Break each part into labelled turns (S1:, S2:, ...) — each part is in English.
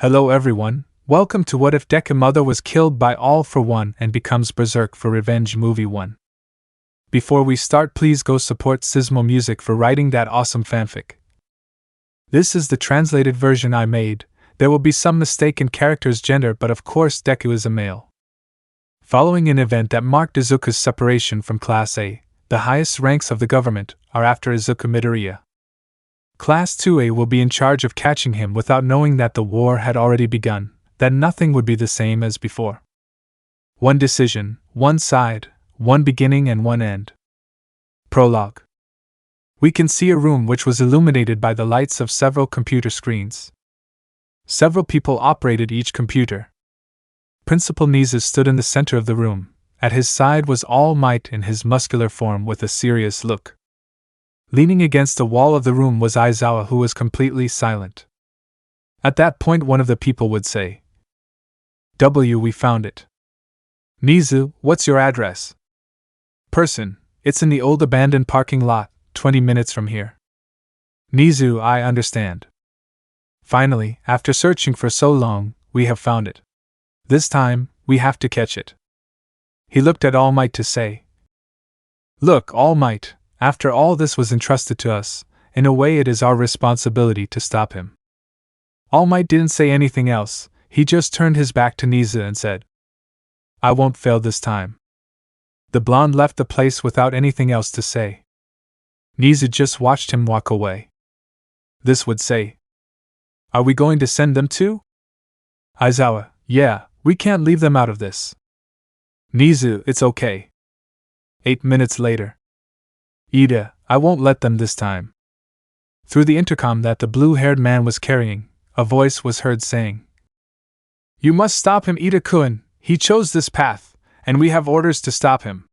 S1: Hello everyone, welcome to What If Deku Mother Was Killed by All for One and Becomes Berserk for Revenge Movie 1. Before we start, please go support cismomusic for writing that awesome fanfic. This is the translated version I made. There will be some mistake in character's gender, but of course Deku is a male. Following an event that marked Izuku's separation from Class A, the highest ranks of the government are after Izuku Midoriya. Class 2A will be in charge of catching him without knowing that the war had already begun, that nothing would be the same as before. One decision, one side, one beginning and one end. Prologue. We can see a room which was illuminated by the lights of several computer screens. Several people operated each computer. Principal Nizu stood in the center of the room. At his side was All Might in his muscular form with a serious look. Leaning against the wall of the room was Aizawa, who was completely silent. At that point one of the people would say, we found it. Nizu, what's your address? Person, it's in the old abandoned parking lot, 20 minutes from here. Nizu, I understand. Finally, after searching for so long, we have found it. This time, we have to catch it. He looked at All Might to say, Look, All Might, after all this was entrusted to us, in a way it is our responsibility to stop him. All Might didn't say anything else, he just turned his back to Nizu and said, I won't fail this time. The blonde left the place without anything else to say. Nizu just watched him walk away. This would say, Are we going to send them too? Aizawa, yeah, we can't leave them out of this. Nizu, it's okay. 8 minutes later. Ida, I won't let them this time. Through the intercom that the blue-haired man was carrying, a voice was heard saying, You must stop him, Ida-kun, he chose this path, and we have orders to stop him.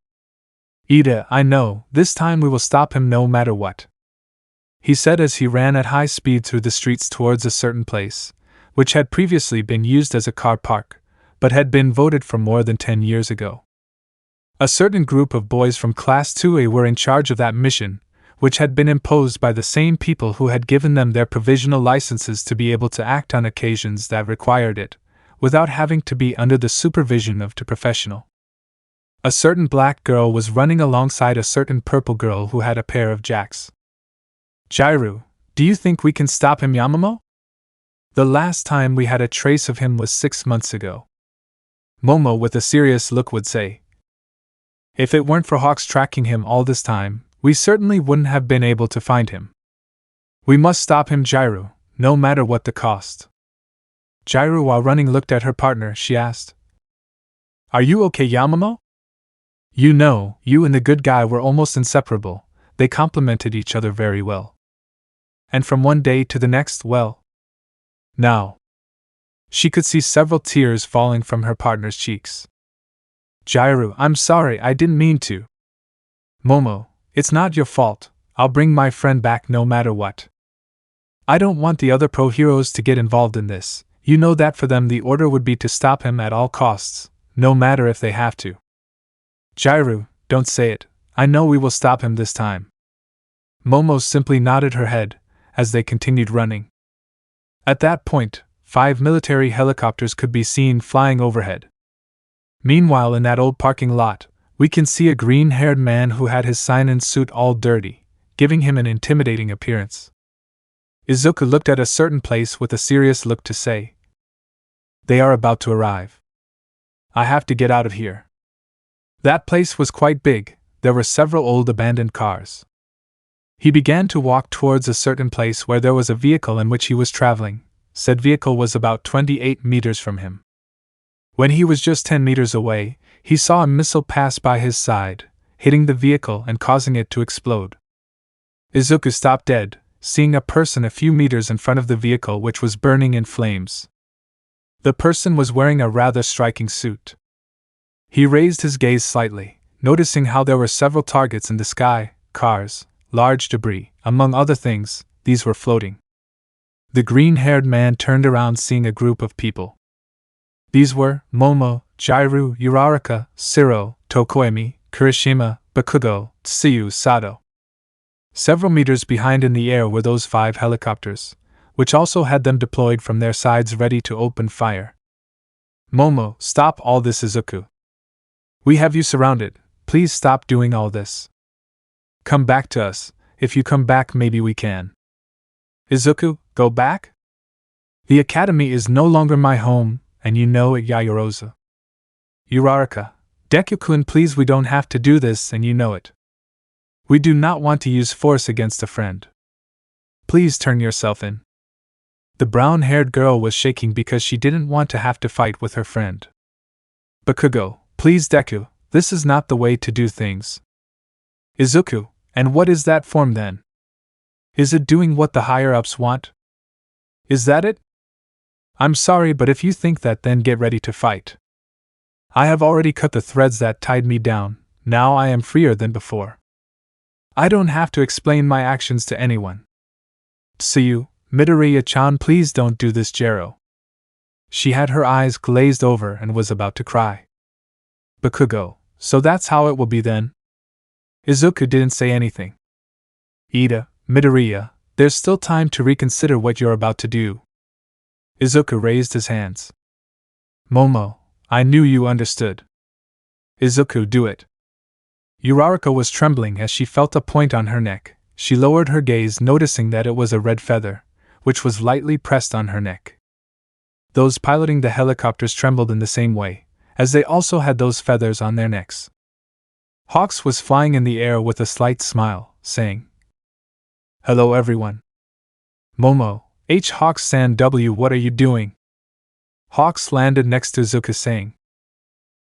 S1: Ida, I know, this time we will stop him no matter what. He said as he ran at high speed through the streets towards a certain place, which had previously been used as a car park, but had been voted for more than 10 years ago. A certain group of boys from Class 2A were in charge of that mission, which had been imposed by the same people who had given them their provisional licenses to be able to act on occasions that required it, without having to be under the supervision of a professional. A certain black girl was running alongside a certain purple girl who had a pair of jacks. Jairu, do you think we can stop him, Yamamo? The last time we had a trace of him was 6 months ago. Momo with a serious look would say, If it weren't for Hawks tracking him all this time, we certainly wouldn't have been able to find him. We must stop him, Jairu, no matter what the cost. Jairu, while running, looked at her partner. She asked, Are you okay, Yamamo? You know, you and the good guy were almost inseparable. They complemented each other very well. And from one day to the next, well. Now. She could see several tears falling from her partner's cheeks. Jairu, I'm sorry, I didn't mean to. Momo, it's not your fault. I'll bring my friend back no matter what. I don't want the other pro heroes to get involved in this. You know that for them the order would be to stop him at all costs, no matter if they have to. Jairu, don't say it. I know we will stop him this time. Momo simply nodded her head as they continued running. At that point, 5 military helicopters could be seen flying overhead. Meanwhile, in that old parking lot, we can see a green-haired man who had his seinen suit all dirty, giving him an intimidating appearance. Izuku looked at a certain place with a serious look to say, They are about to arrive. I have to get out of here. That place was quite big, there were several old abandoned cars. He began to walk towards a certain place where there was a vehicle in which he was traveling. Said vehicle was about 28 meters from him. When he was just 10 meters away, he saw a missile pass by his side, hitting the vehicle and causing it to explode. Izuku stopped dead, seeing a person a few meters in front of the vehicle which was burning in flames. The person was wearing a rather striking suit. He raised his gaze slightly, noticing how there were several targets in the sky, cars, large debris, among other things. These were floating. The green-haired man turned around, seeing a group of people. These were Momo, Jairu, Uraraka, Siro, Tokoemi, Kirishima, Bakugo, Tsuyu, Sato. Several meters behind in the air were those 5 helicopters, which also had them deployed from their sides ready to open fire. Momo, stop all this, Izuku. We have you surrounded, please stop doing all this. Come back to us, if you come back maybe we can. Izuku, go back? The academy is no longer my home, and you know it, Yaoyorozu. Uraraka, Deku-kun, please, we don't have to do this and you know it. We do not want to use force against a friend. Please turn yourself in. The brown-haired girl was shaking because she didn't want to have to fight with her friend. Bakugo, please Deku, this is not the way to do things. Izuku, and what is that form then? Is it doing what the higher-ups want? Is that it? I'm sorry, but if you think that, then get ready to fight. I have already cut the threads that tied me down, now I am freer than before. I don't have to explain my actions to anyone. Tsuyu, Midoriya-chan, please don't do this, Jero. She had her eyes glazed over and was about to cry. Bakugo, so that's how it will be then? Izuku didn't say anything. Ida, Midoriya, there's still time to reconsider what you're about to do. Izuku raised his hands. Momo, I knew you understood. Izuku, do it. Uraraka was trembling as she felt a point on her neck. She lowered her gaze, noticing that it was a red feather, which was lightly pressed on her neck. Those piloting the helicopters trembled in the same way, as they also had those feathers on their necks. Hawks was flying in the air with a slight smile, saying, Hello everyone. Momo, H. Hawks-san, W, what are you doing? Hawks landed next to Izuku, saying,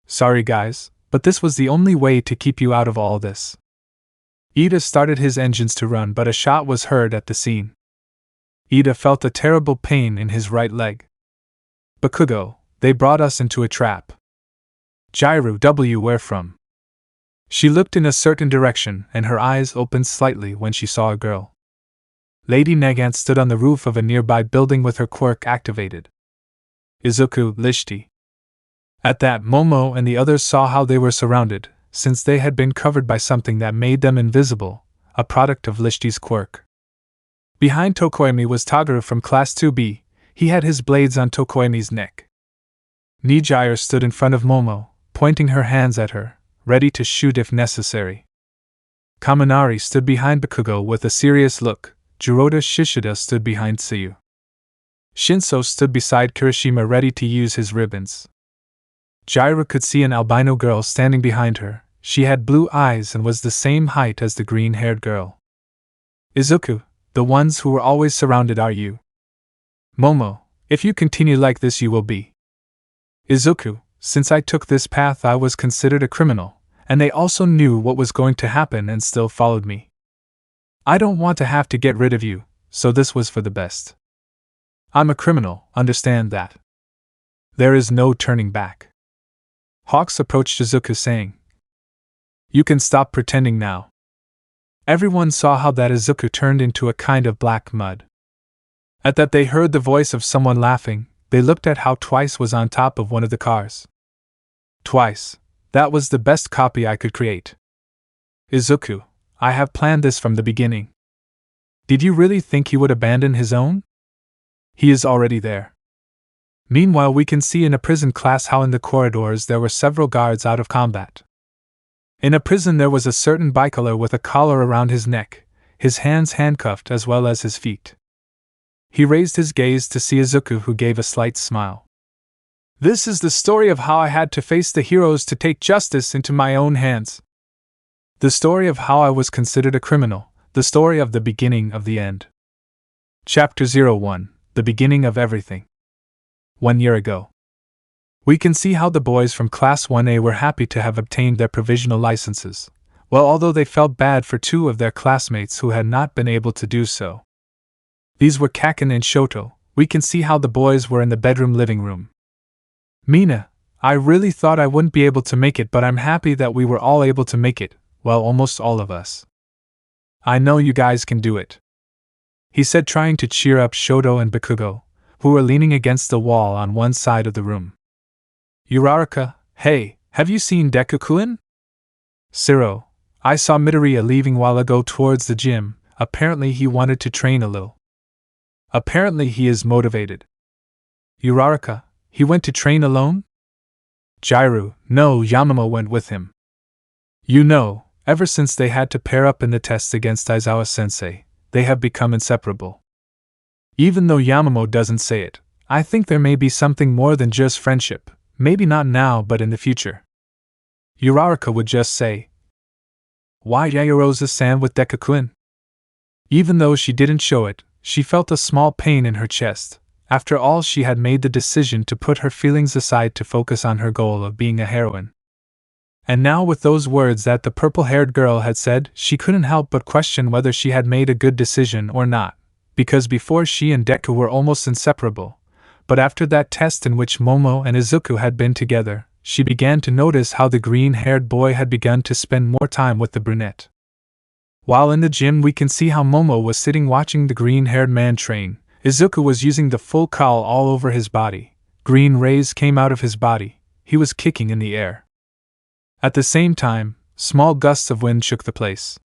S1: Sorry guys, but this was the only way to keep you out of all this. Ida started his engines to run, but a shot was heard at the scene. Ida felt a terrible pain in his right leg. Bakugo, they brought us into a trap. Jairu, W, where from? She looked in a certain direction, and her eyes opened slightly when she saw a girl. Lady Nagant stood on the roof of a nearby building with her quirk activated. Izuku, Lishti. At that, Momo and the others saw how they were surrounded, since they had been covered by something that made them invisible, a product of Lishti's quirk. Behind Tokoemi was Tagaru from Class 2B, he had his blades on Tokoemi's neck. Nijire stood in front of Momo, pointing her hands at her, ready to shoot if necessary. Kaminari stood behind Bakugo with a serious look. Jiroda Shishida stood behind Tsuyu. Shinso stood beside Kirishima, ready to use his ribbons. Jairu could see an albino girl standing behind her. She had blue eyes and was the same height as the green-haired girl. Izuku, the ones who were always surrounded are you. Momo, if you continue like this you will be. Izuku, since I took this path I was considered a criminal, and they also knew what was going to happen and still followed me. I don't want to have to get rid of you, so this was for the best. I'm a criminal, understand that. There is no turning back. Hawks approached Izuku, saying, You can stop pretending now. Everyone saw how that Izuku turned into a kind of black mud. At that they heard the voice of someone laughing. They looked at how Twice was on top of one of the cars. Twice, that was the best copy I could create. Izuku, I have planned this from the beginning. Did you really think he would abandon his own? He is already there. Meanwhile, we can see in a prison class how in the corridors there were several guards out of combat. In a prison there was a certain bicolor with a collar around his neck, his hands handcuffed as well as his feet. He raised his gaze to see Izuku, who gave a slight smile. This is the story of how I had to face the heroes to take justice into my own hands. The story of how I was considered a criminal, the story of the beginning of the end. Chapter 01, The Beginning of Everything. 1 year ago. We can see how the boys from Class 1A were happy to have obtained their provisional licenses, well, although they felt bad for two of their classmates who had not been able to do so. These were Kaken and Shoto. We can see how the boys were in the bedroom living room. Mina, I really thought I wouldn't be able to make it, but I'm happy that we were all able to make it. Well, almost all of us. I know you guys can do it, he said, trying to cheer up Shoto and Bakugo, who were leaning against the wall on one side of the room. Uraraka, hey, have you seen Deku-kun? Siro, I saw Midoriya leaving while ago towards the gym. Apparently he wanted to train a little. Apparently he is motivated. Uraraka, he went to train alone? Jairu, no, Yamamo went with him. You know, ever since they had to pair up in the test against Aizawa-sensei, they have become inseparable. Even though Yamamo doesn't say it, I think there may be something more than just friendship, maybe not now but in the future. Uraraka would just say, "Why Yaoyorozu-san with Deku-kun?" Even though she didn't show it, she felt a small pain in her chest. After all, she had made the decision to put her feelings aside to focus on her goal of being a heroine. And now, with those words that the purple-haired girl had said, she couldn't help but question whether she had made a good decision or not, because before she and Deku were almost inseparable, but after that test in which Momo and Izuku had been together, she began to notice how the green-haired boy had begun to spend more time with the brunette. While in the gym, we can see how Momo was sitting watching the green-haired man train. Izuku was using the full cowl all over his body. Green rays came out of his body. He was kicking in the air. At the same time, small gusts of wind shook the place.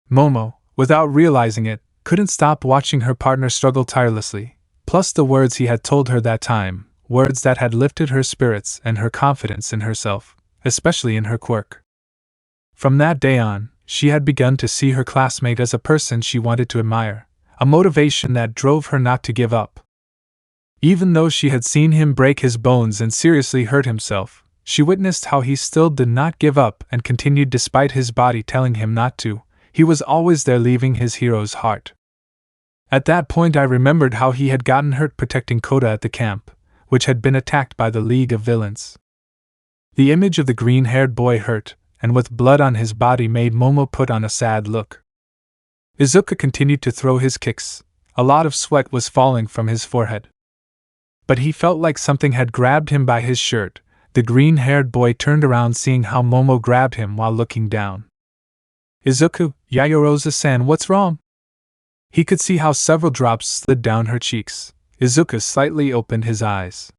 S1: Momo, without realizing it, couldn't stop watching her partner struggle tirelessly, plus the words he had told her that time, words that had lifted her spirits and her confidence in herself, especially in her quirk. From that day on, she had begun to see her classmate as a person she wanted to admire, a motivation that drove her not to give up. Even though she had seen him break his bones and seriously hurt himself, she witnessed how he still did not give up and continued despite his body telling him not to. He was always there, leaving his hero's heart. At that point, I remembered how he had gotten hurt protecting Koda at the camp, which had been attacked by the League of Villains. The image of the green-haired boy hurt, and with blood on his body, made Momo put on a sad look. Izuku continued to throw his kicks. A lot of sweat was falling from his forehead. But he felt like something had grabbed him by his shirt. The green-haired boy turned around, seeing how Momo grabbed him while looking down. "Izuku, Yaoyorozu-san, what's wrong?" He could see how several drops slid down her cheeks. Izuku slightly opened his eyes.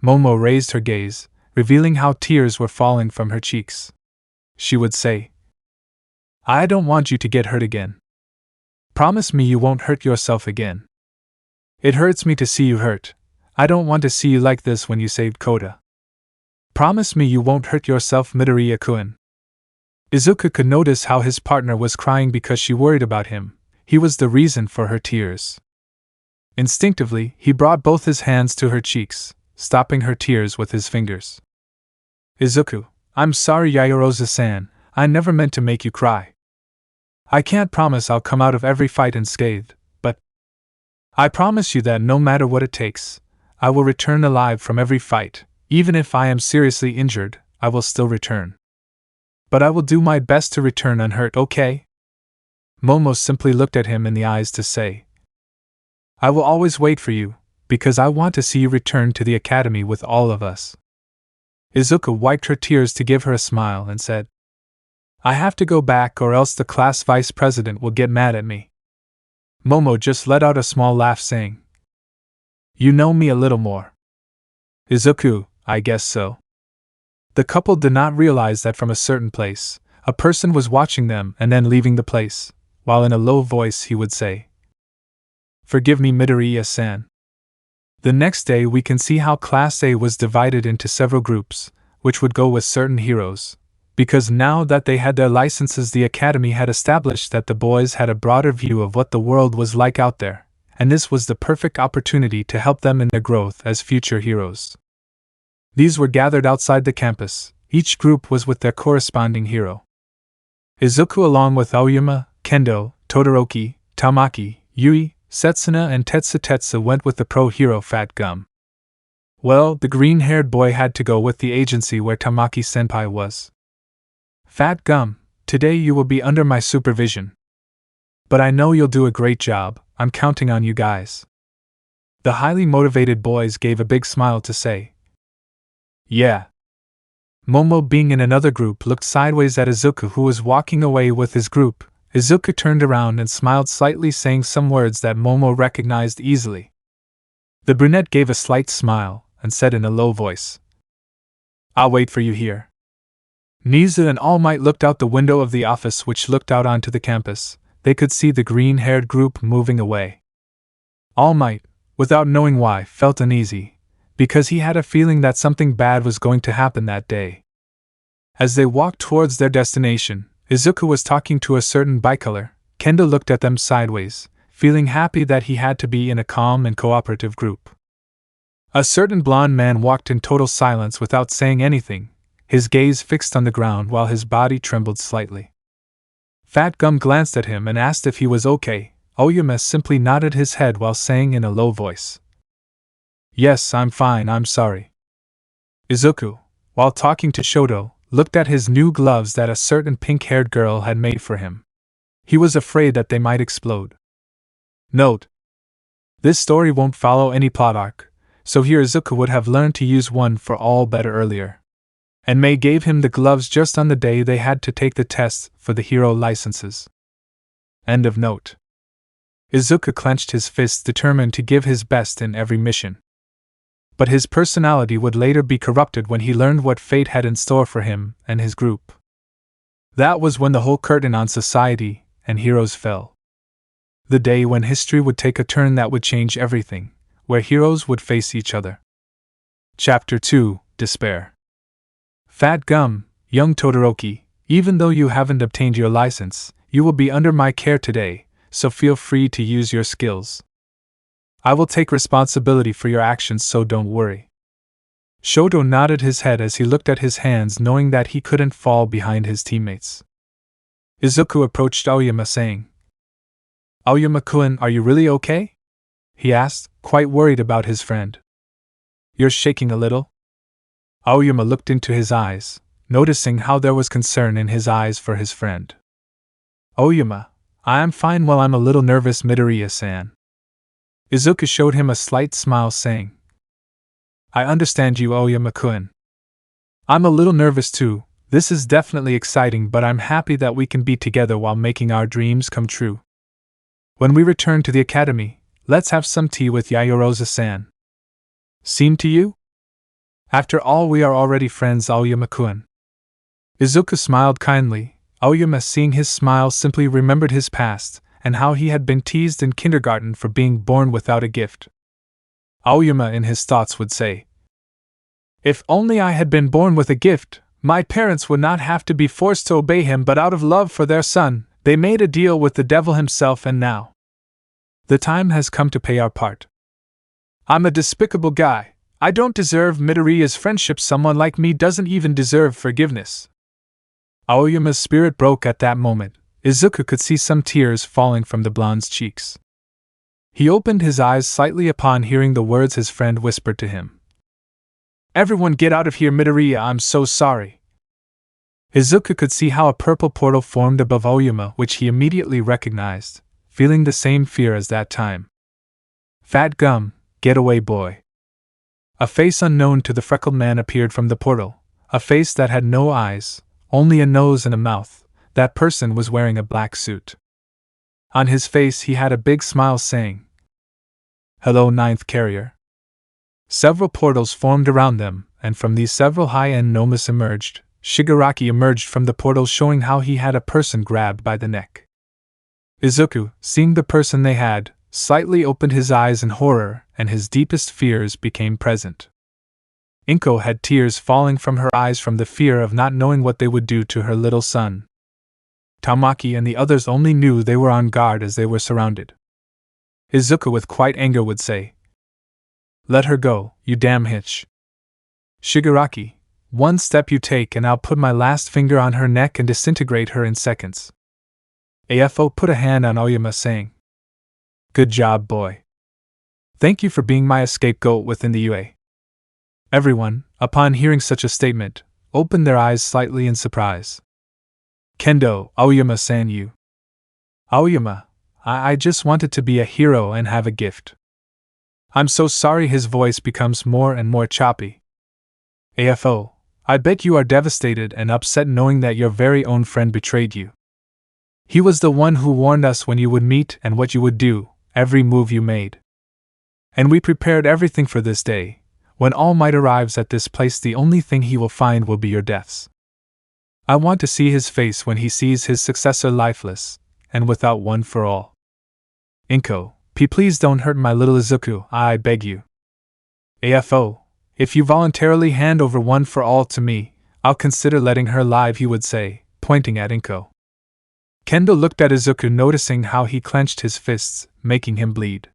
S1: Momo raised her gaze, revealing how tears were falling from her cheeks. She would say, "I don't want you to get hurt again. Promise me you won't hurt yourself again. It hurts me to see you hurt. I don't want to see you like this when you saved Koda. Promise me you won't hurt yourself, Midoriya-kun." Izuku could notice how his partner was crying because she worried about him. He was the reason for her tears. Instinctively, he brought both his hands to her cheeks, stopping her tears with his fingers. "Izuku, I'm sorry, Yaoyorozu-san, I never meant to make you cry. I can't promise I'll come out of every fight unscathed, but I promise you that no matter what it takes, I will return alive from every fight. Even if I am seriously injured, I will still return. But I will do my best to return unhurt, okay?" Momo simply looked at him in the eyes to say, "I will always wait for you, because I want to see you return to the academy with all of us." Izuku wiped her tears to give her a smile and said, "I have to go back or else the class vice president will get mad at me." Momo just let out a small laugh, saying, "You know me a little more." Izuku, I guess so. The couple did not realize that from a certain place, a person was watching them and then leaving the place, while in a low voice he would say, "Forgive me, Midoriya-san." The next day we can see how Class A was divided into several groups, which would go with certain heroes, because now that they had their licenses, the academy had established that the boys had a broader view of what the world was like out there, and this was the perfect opportunity to help them in their growth as future heroes. These were gathered outside the campus. Each group was with their corresponding hero. Izuku, along with Aoyama, Kendo, Todoroki, Tamaki, Yui, Setsuna and Tetsu went with the pro-hero Fat Gum. Well, the green-haired boy had to go with the agency where Tamaki-senpai was. "Fat Gum, today you will be under my supervision. But I know you'll do a great job, I'm counting on you guys." The highly motivated boys gave a big smile to say, "Yeah." Momo, being in another group, looked sideways at Izuku, who was walking away with his group. Izuku turned around and smiled slightly, saying some words that Momo recognized easily. The brunette gave a slight smile and said in a low voice, "I'll wait for you here." Niza and All Might looked out the window of the office, which looked out onto the campus. They could see the green-haired group moving away. All Might, without knowing why, felt uneasy, because he had a feeling that something bad was going to happen that day. As they walked towards their destination, Izuku was talking to a certain bicolor. Kendo looked at them sideways, feeling happy that he had to be in a calm and cooperative group. A certain blonde man walked in total silence without saying anything, his gaze fixed on the ground while his body trembled slightly. Fat Gum glanced at him and asked if he was okay. Oyama simply nodded his head while saying in a low voice, "Yes, I'm fine, I'm sorry." Izuku, while talking to Shoto, looked at his new gloves that a certain pink-haired girl had made for him. He was afraid that they might explode. Note: this story won't follow any plot arc, so here Izuku would have learned to use one for all better earlier. And Mei gave him the gloves just on the day they had to take the tests for the hero licenses. End of note. Izuku clenched his fists, determined to give his best in every mission. But his personality would later be corrupted when he learned what fate had in store for him and his group. That was when the whole curtain on society and heroes fell. The day when history would take a turn that would change everything, where heroes would face each other. Chapter 2: Despair. Fat Gum, young Todoroki, even though you haven't obtained your license, you will be under my care today, so feel free to use your skills. I will take responsibility for your actions, so don't worry. Shoto nodded his head as he looked at his hands, knowing that he couldn't fall behind his teammates. Izuku approached Aoyama saying, "Aoyama-kun, are you really okay?" he asked, quite worried about his friend. "You're shaking a little?" Aoyama looked into his eyes, noticing how there was concern in his eyes for his friend. "Aoyama, I am fine, while I'm a little nervous, Midoriya-san." Izuku showed him a slight smile, saying, "I understand you, Aoyama-kun. I'm a little nervous too. This is definitely exciting, but I'm happy that we can be together while making our dreams come true. When we return to the academy, let's have some tea with Yayorosa-san. Seem to you? After all, we are already friends, Aoyama-kun." Izuku smiled kindly. Aoyama, seeing his smile, simply remembered his past, and how he had been teased in kindergarten for being born without a gift. Aoyama in his thoughts would say, "If only I had been born with a gift, my parents would not have to be forced to obey him, but out of love for their son, they made a deal with the devil himself, and now the time has come to pay our part. I'm a despicable guy. I don't deserve Midoriya's friendship. Someone like me doesn't even deserve forgiveness." Aoyama's spirit broke at that moment. Izuku could see some tears falling from the blonde's cheeks. He opened his eyes slightly upon hearing the words his friend whispered to him. "Everyone get out of here, Midoriya, I'm so sorry." Izuku could see how a purple portal formed above Aoyama, which he immediately recognized, feeling the same fear as that time. "Fat Gum, get away, boy." A face unknown to the freckled man appeared from the portal, a face that had no eyes, only a nose and a mouth. That person was wearing a black suit. On his face he had a big smile, saying, "Hello, Ninth Carrier." Several portals formed around them, and from these several high-end nomas emerged. Shigaraki emerged from the portal, showing how he had a person grabbed by the neck. Izuku, seeing the person they had, slightly opened his eyes in horror, and his deepest fears became present. Inko had tears falling from her eyes from the fear of not knowing what they would do to her little son. Tamaki and the others only knew they were on guard as they were surrounded. Izuku, with quite anger, would say, "Let her go, you damn hitch. Shigaraki, one step you take and I'll put my last finger on her neck and disintegrate her in seconds." AFO put a hand on Aoyama, saying, "Good job, boy. Thank you for being my scapegoat within the UA." Everyone, upon hearing such a statement, opened their eyes slightly in surprise. "Kendo, Aoyama-san, you." "Aoyama, I just wanted to be a hero and have a gift. I'm so sorry." His voice becomes more and more choppy. "AFO, I bet you are devastated and upset knowing that your very own friend betrayed you. He was the one who warned us when you would meet and what you would do, every move you made. And we prepared everything for this day. When All Might arrives at this place, the only thing he will find will be your deaths. I want to see his face when he sees his successor lifeless, and without one for all." Inko, Please don't hurt my little Izuku, I beg you. AFO, if you voluntarily hand over One for All to me, I'll consider letting her live, he would say, pointing at Inko. Kendo looked at Izuku, noticing how he clenched his fists, making him bleed.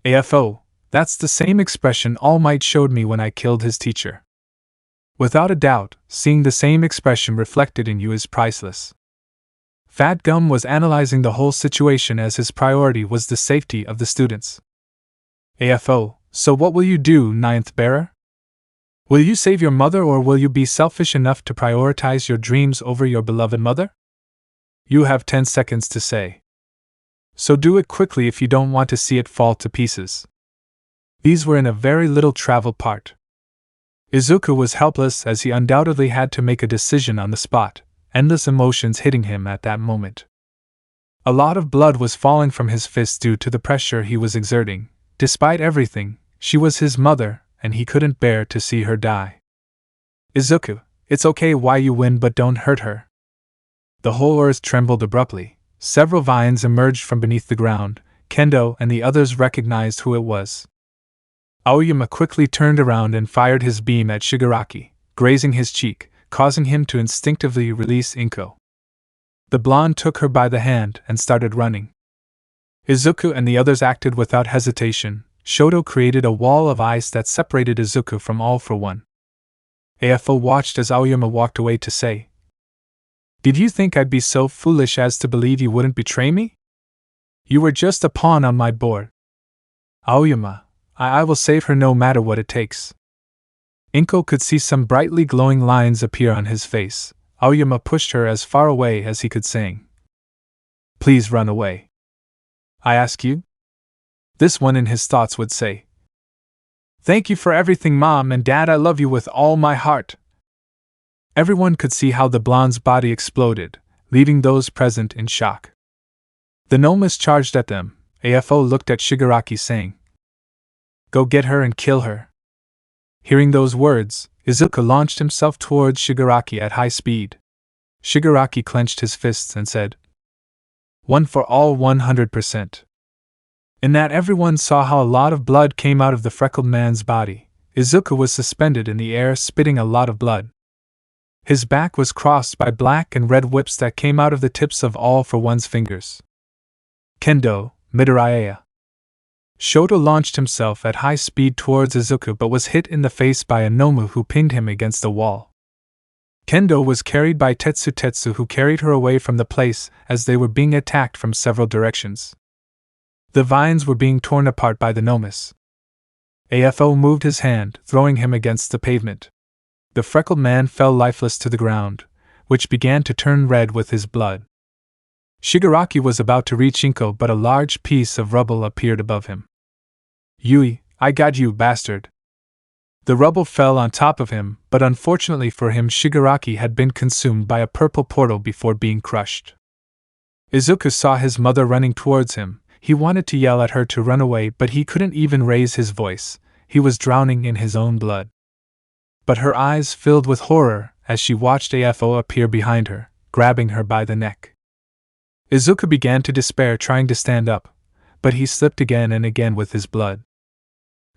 S1: AFO, that's the same expression All Might showed me when I killed his teacher. Without a doubt, seeing the same expression reflected in you is priceless. Fat Gum was analyzing the whole situation as his priority was the safety of the students. AFO, so what will you do, Ninth Bearer? Will you save your mother, or will you be selfish enough to prioritize your dreams over your beloved mother? You have 10 seconds to say. So do it quickly if you don't want to see it fall to pieces. These were in a very little travel part. Izuku was helpless as he undoubtedly had to make a decision on the spot, endless emotions hitting him at that moment. A lot of blood was falling from his fists due to the pressure he was exerting. Despite everything, she was his mother, and he couldn't bear to see her die. Izuku, it's okay why you win, but don't hurt her. The whole earth trembled abruptly. Several vines emerged from beneath the ground. Kendo and the others recognized who it was. Aoyama quickly turned around and fired his beam at Shigaraki, grazing his cheek, causing him to instinctively release Inko. The blonde took her by the hand and started running. Izuku and the others acted without hesitation. Shoto created a wall of ice that separated Izuku from All for One. AFO watched as Aoyama walked away to say, "Did you think I'd be so foolish as to believe you wouldn't betray me? You were just a pawn on my board. Aoyama, I will save her no matter what it takes." Inko could see some brightly glowing lines appear on his face. Aoyama pushed her as far away as he could, saying, "Please run away. I ask you?" This one in his thoughts would say, "Thank you for everything, Mom and Dad, I love you with all my heart." Everyone could see how the blonde's body exploded, leaving those present in shock. The Nomus charged at them. AFO looked at Shigaraki, saying, "Go get her and kill her." Hearing those words, Izuku launched himself towards Shigaraki at high speed. Shigaraki clenched his fists and said, "One for all, 100%. In that everyone saw how a lot of blood came out of the freckled man's body. Izuku was suspended in the air, spitting a lot of blood. His back was crossed by black and red whips that came out of the tips of All for One's fingers. Kendo, Midoriya. Shoto launched himself at high speed towards Izuku but was hit in the face by a Nomu who pinned him against the wall. Kendo was carried by Tetsu, who carried her away from the place as they were being attacked from several directions. The vines were being torn apart by the Nomus. AFO moved his hand, throwing him against the pavement. The freckled man fell lifeless to the ground, which began to turn red with his blood. Shigaraki was about to reach Inko, but a large piece of rubble appeared above him. "Yui, I got you, bastard." The rubble fell on top of him, but unfortunately for him, Shigaraki had been consumed by a purple portal before being crushed. Izuku saw his mother running towards him. He wanted to yell at her to run away, but he couldn't even raise his voice. He was drowning in his own blood. But her eyes filled with horror as she watched AFO appear behind her, grabbing her by the neck. Izuku began to despair, trying to stand up, but he slipped again and again with his blood.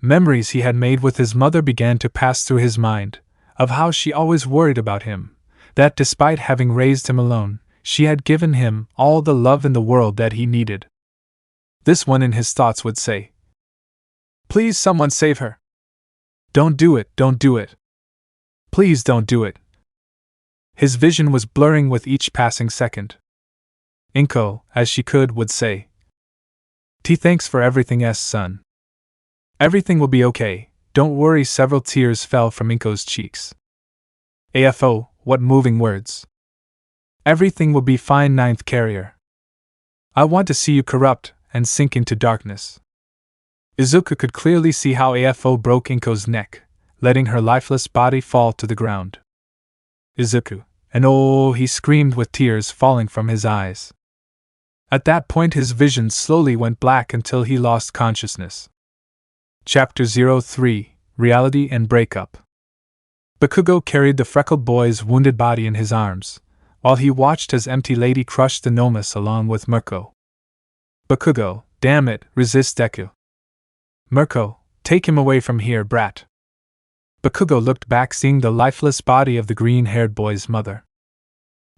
S1: Memories he had made with his mother began to pass through his mind, of how she always worried about him, that despite having raised him alone, she had given him all the love in the world that he needed. This one in his thoughts would say, "Please, someone save her. Don't do it, don't do it. Please don't do it." His vision was blurring with each passing second. Inko, as she could, would say, "Thanks for everything, son. Everything will be okay, don't worry." Several tears fell from Inko's cheeks. AFO, what moving words. "Everything will be fine, ninth carrier. I want to see you corrupt and sink into darkness." Izuku could clearly see how AFO broke Inko's neck, letting her lifeless body fall to the ground. "Izuku," and oh, he screamed with tears falling from his eyes. At that point his vision slowly went black until he lost consciousness. Chapter 03, Reality and Breakup. Bakugo carried the freckled boy's wounded body in his arms, while he watched as Empty Lady crushed the Nomus along with Mirko. "Bakugo, Damn it, resist Deku. Mirko, take him away from here, brat. Bakugo looked back, seeing the lifeless body of the green-haired boy's mother.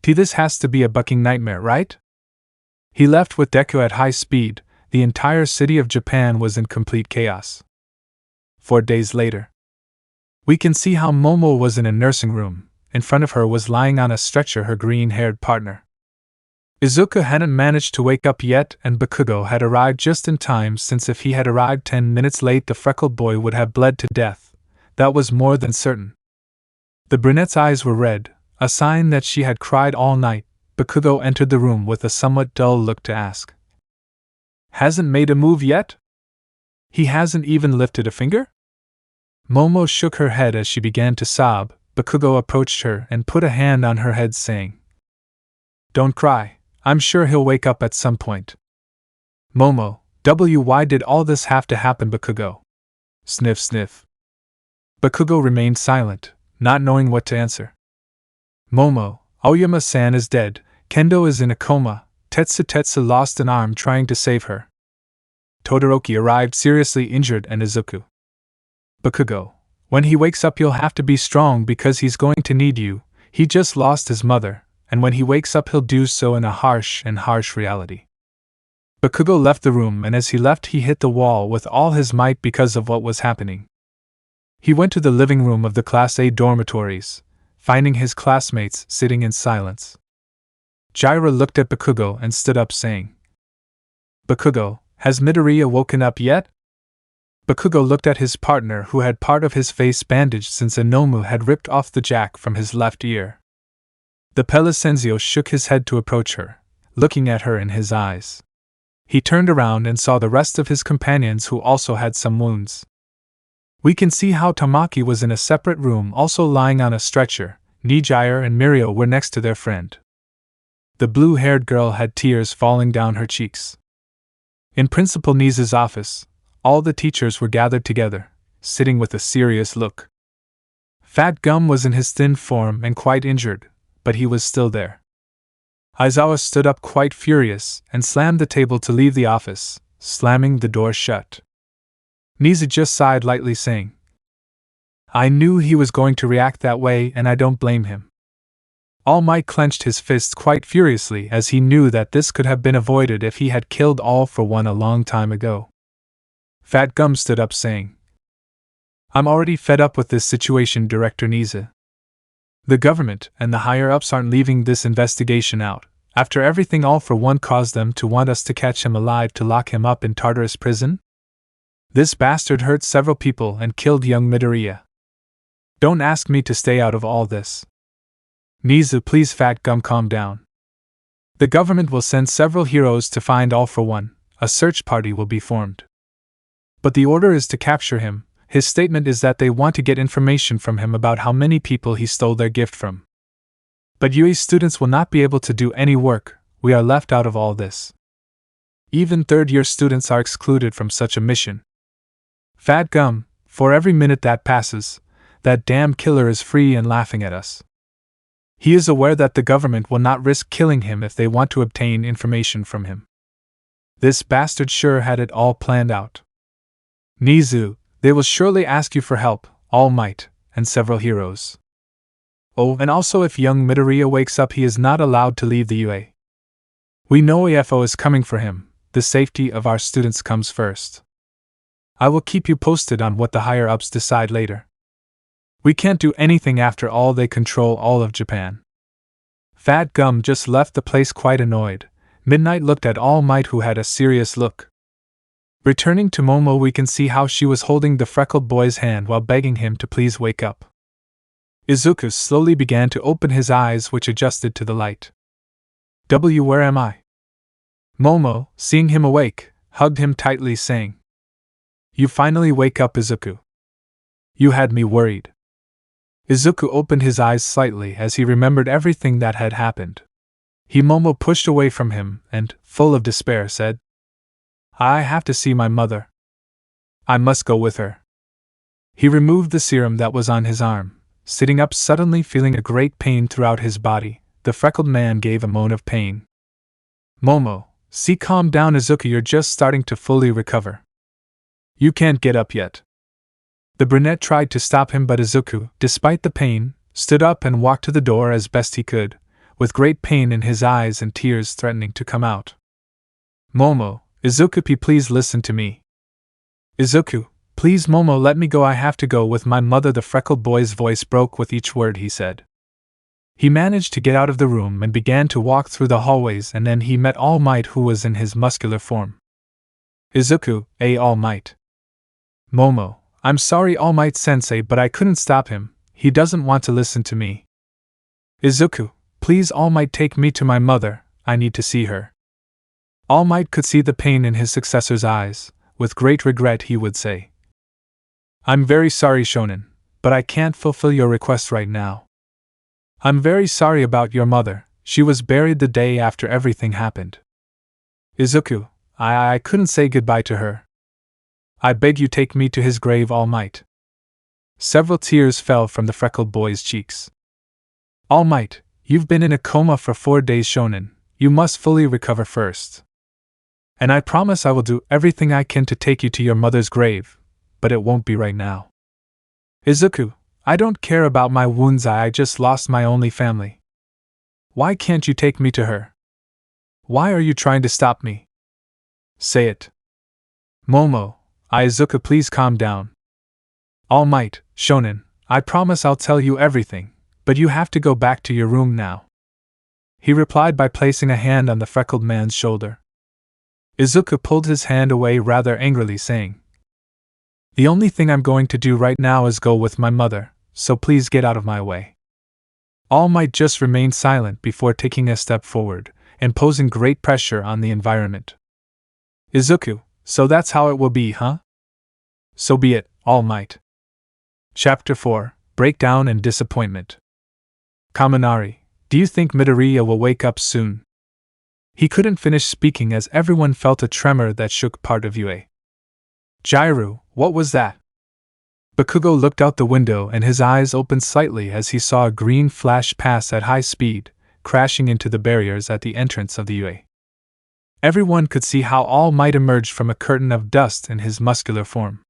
S1: This has to be a bucking nightmare, right? He left with Deku at high speed. The entire city of Japan was in complete chaos. 4 days later, we can see how Momo was in a nursing room. In front of her was lying on a stretcher her green-haired partner. Izuku hadn't managed to wake up yet, and Bakugo had arrived just in time, since if he had arrived 10 minutes late the freckled boy would have bled to death. That was more than certain. The brunette's eyes were red, a sign that she had cried all night. Bakugo entered the room with a somewhat dull look to ask, "Hasn't made a move yet? He hasn't even lifted a finger?" Momo shook her head as she began to sob. Bakugo approached her and put a hand on her head, saying, "Don't cry, I'm sure he'll wake up at some point." Momo, why did all this have to happen, Bakugo? Sniff sniff. Bakugo remained silent, not knowing what to answer. Momo, Aoyama-san is dead, Kendo is in a coma, Tetsu lost an arm trying to save her. Todoroki arrived seriously injured and Izuku. Bakugo, when he wakes up you'll have to be strong because he's going to need you. He just lost his mother, and when he wakes up he'll do so in a harsh reality. Bakugo left the room, and as he left he hit the wall with all his might because of what was happening. He went to the living room of the Class A dormitories, finding his classmates sitting in silence. Jiraiya looked at Bakugo and stood up, saying, "Bakugo, has Midoriya woken up yet?" Bakugo looked at his partner, who had part of his face bandaged since Inomu had ripped off the jack from his left ear. The Pelisenzio shook his head to approach her, looking at her in his eyes. He turned around and saw the rest of his companions who also had some wounds. We can see how Tamaki was in a separate room, also lying on a stretcher. Nijire and Mirio were next to their friend. The blue-haired girl had tears falling down her cheeks. In Principal Niza's office, all the teachers were gathered together, sitting with a serious look. Fat Gum was in his thin form and quite injured, but he was still there. Aizawa stood up quite furious and slammed the table to leave the office, slamming the door shut. Niza just sighed lightly, saying, "I knew he was going to react that way, and I don't blame him." All Might clenched his fists quite furiously, as he knew that this could have been avoided if he had killed All for One a long time ago. Fat Gum stood up, saying, "I'm already fed up with this situation, Director Niza. The government and the higher-ups aren't leaving this investigation out, after everything All for One caused them to want us to catch him alive to lock him up in Tartarus prison? This bastard hurt several people and killed young Midoriya. Don't ask me to stay out of all this." "Niza, please, Fat Gum, calm down. The government will send several heroes to find All for One. A search party will be formed. But the order is to capture him. His statement is that they want to get information from him about how many people he stole their gift from. But UA's students will not be able to do any work. We are left out of all this. Even third-year students are excluded from such a mission. Fat Gum, for every minute that passes, that damn killer is free and laughing at us. He is aware that the government will not risk killing him if they want to obtain information from him. This bastard sure had it all planned out. Nizu, they will surely ask you for help, All Might, and several heroes. Oh, and also if young Midoriya wakes up, he is not allowed to leave the UA. We know AFO is coming for him. The safety of our students comes first. I will keep you posted on what the higher-ups decide later. We can't do anything after all, they control all of Japan." Fat Gum just left the place quite annoyed. Midnight looked at All Might, who had a serious look. Returning to Momo, we can see how she was holding the freckled boy's hand while begging him to please wake up. Izuku slowly began to open his eyes, which adjusted to the light. Where am I?" Momo, seeing him awake, hugged him tightly, saying, "You finally wake up, Izuku. You had me worried." Izuku opened his eyes slightly as he remembered everything that had happened. Momo pushed away from him and, full of despair, said, "I have to see my mother. I must go with her." He removed the serum that was on his arm. Sitting up suddenly, feeling a great pain throughout his body, the freckled man gave a moan of pain. "Momo, See, calm down, Izuku, you're just starting to fully recover. You can't get up yet. The brunette tried to stop him, but Izuku, despite the pain, stood up and walked to the door as best he could, with great pain in his eyes and tears threatening to come out. Momo, Izuku, please listen to me. Izuku, please Momo, let me go, I have to go with my mother. The freckled boy's voice broke with each word he said. He managed to get out of the room and began to walk through the hallways, and then he met All Might, who was in his muscular form. Izuku, All Might. Momo, I'm sorry All Might sensei, but I couldn't stop him, he doesn't want to listen to me. Izuku, please All Might, take me to my mother, I need to see her. All Might could see the pain in his successor's eyes. With great regret he would say, I'm very sorry, Shonen, but I can't fulfill your request right now. I'm very sorry about your mother, she was buried the day after everything happened. Izuku, I couldn't say goodbye to her. I beg you, take me to his grave, All Might. Several tears fell from the freckled boy's cheeks. All Might, you've been in a coma for 4 days, Shonen, you must fully recover first. And I promise I will do everything I can to take you to your mother's grave, but it won't be right now. Izuku, I don't care about my wounds, I just lost my only family. Why can't you take me to her? Why are you trying to stop me? Say it. Momo, Izuku, please calm down. All Might, Shonen, I promise I'll tell you everything, but you have to go back to your room now. He replied by placing a hand on the freckled man's shoulder. Izuku pulled his hand away rather angrily, saying, The only thing I'm going to do right now is go with my mother, so please get out of my way. All Might just remained silent before taking a step forward, imposing great pressure on the environment. Izuku, so that's how it will be, huh? So be it, All Might. Chapter 4, Breakdown and Disappointment. Kaminari, do you think Midoriya will wake up soon? He couldn't finish speaking as everyone felt a tremor that shook part of UA. Jairu, what was that? Bakugo looked out the window and his eyes opened slightly as he saw a green flash pass at high speed, crashing into the barriers at the entrance of the UA. Everyone could see how All Might emerged from a curtain of dust in his muscular form.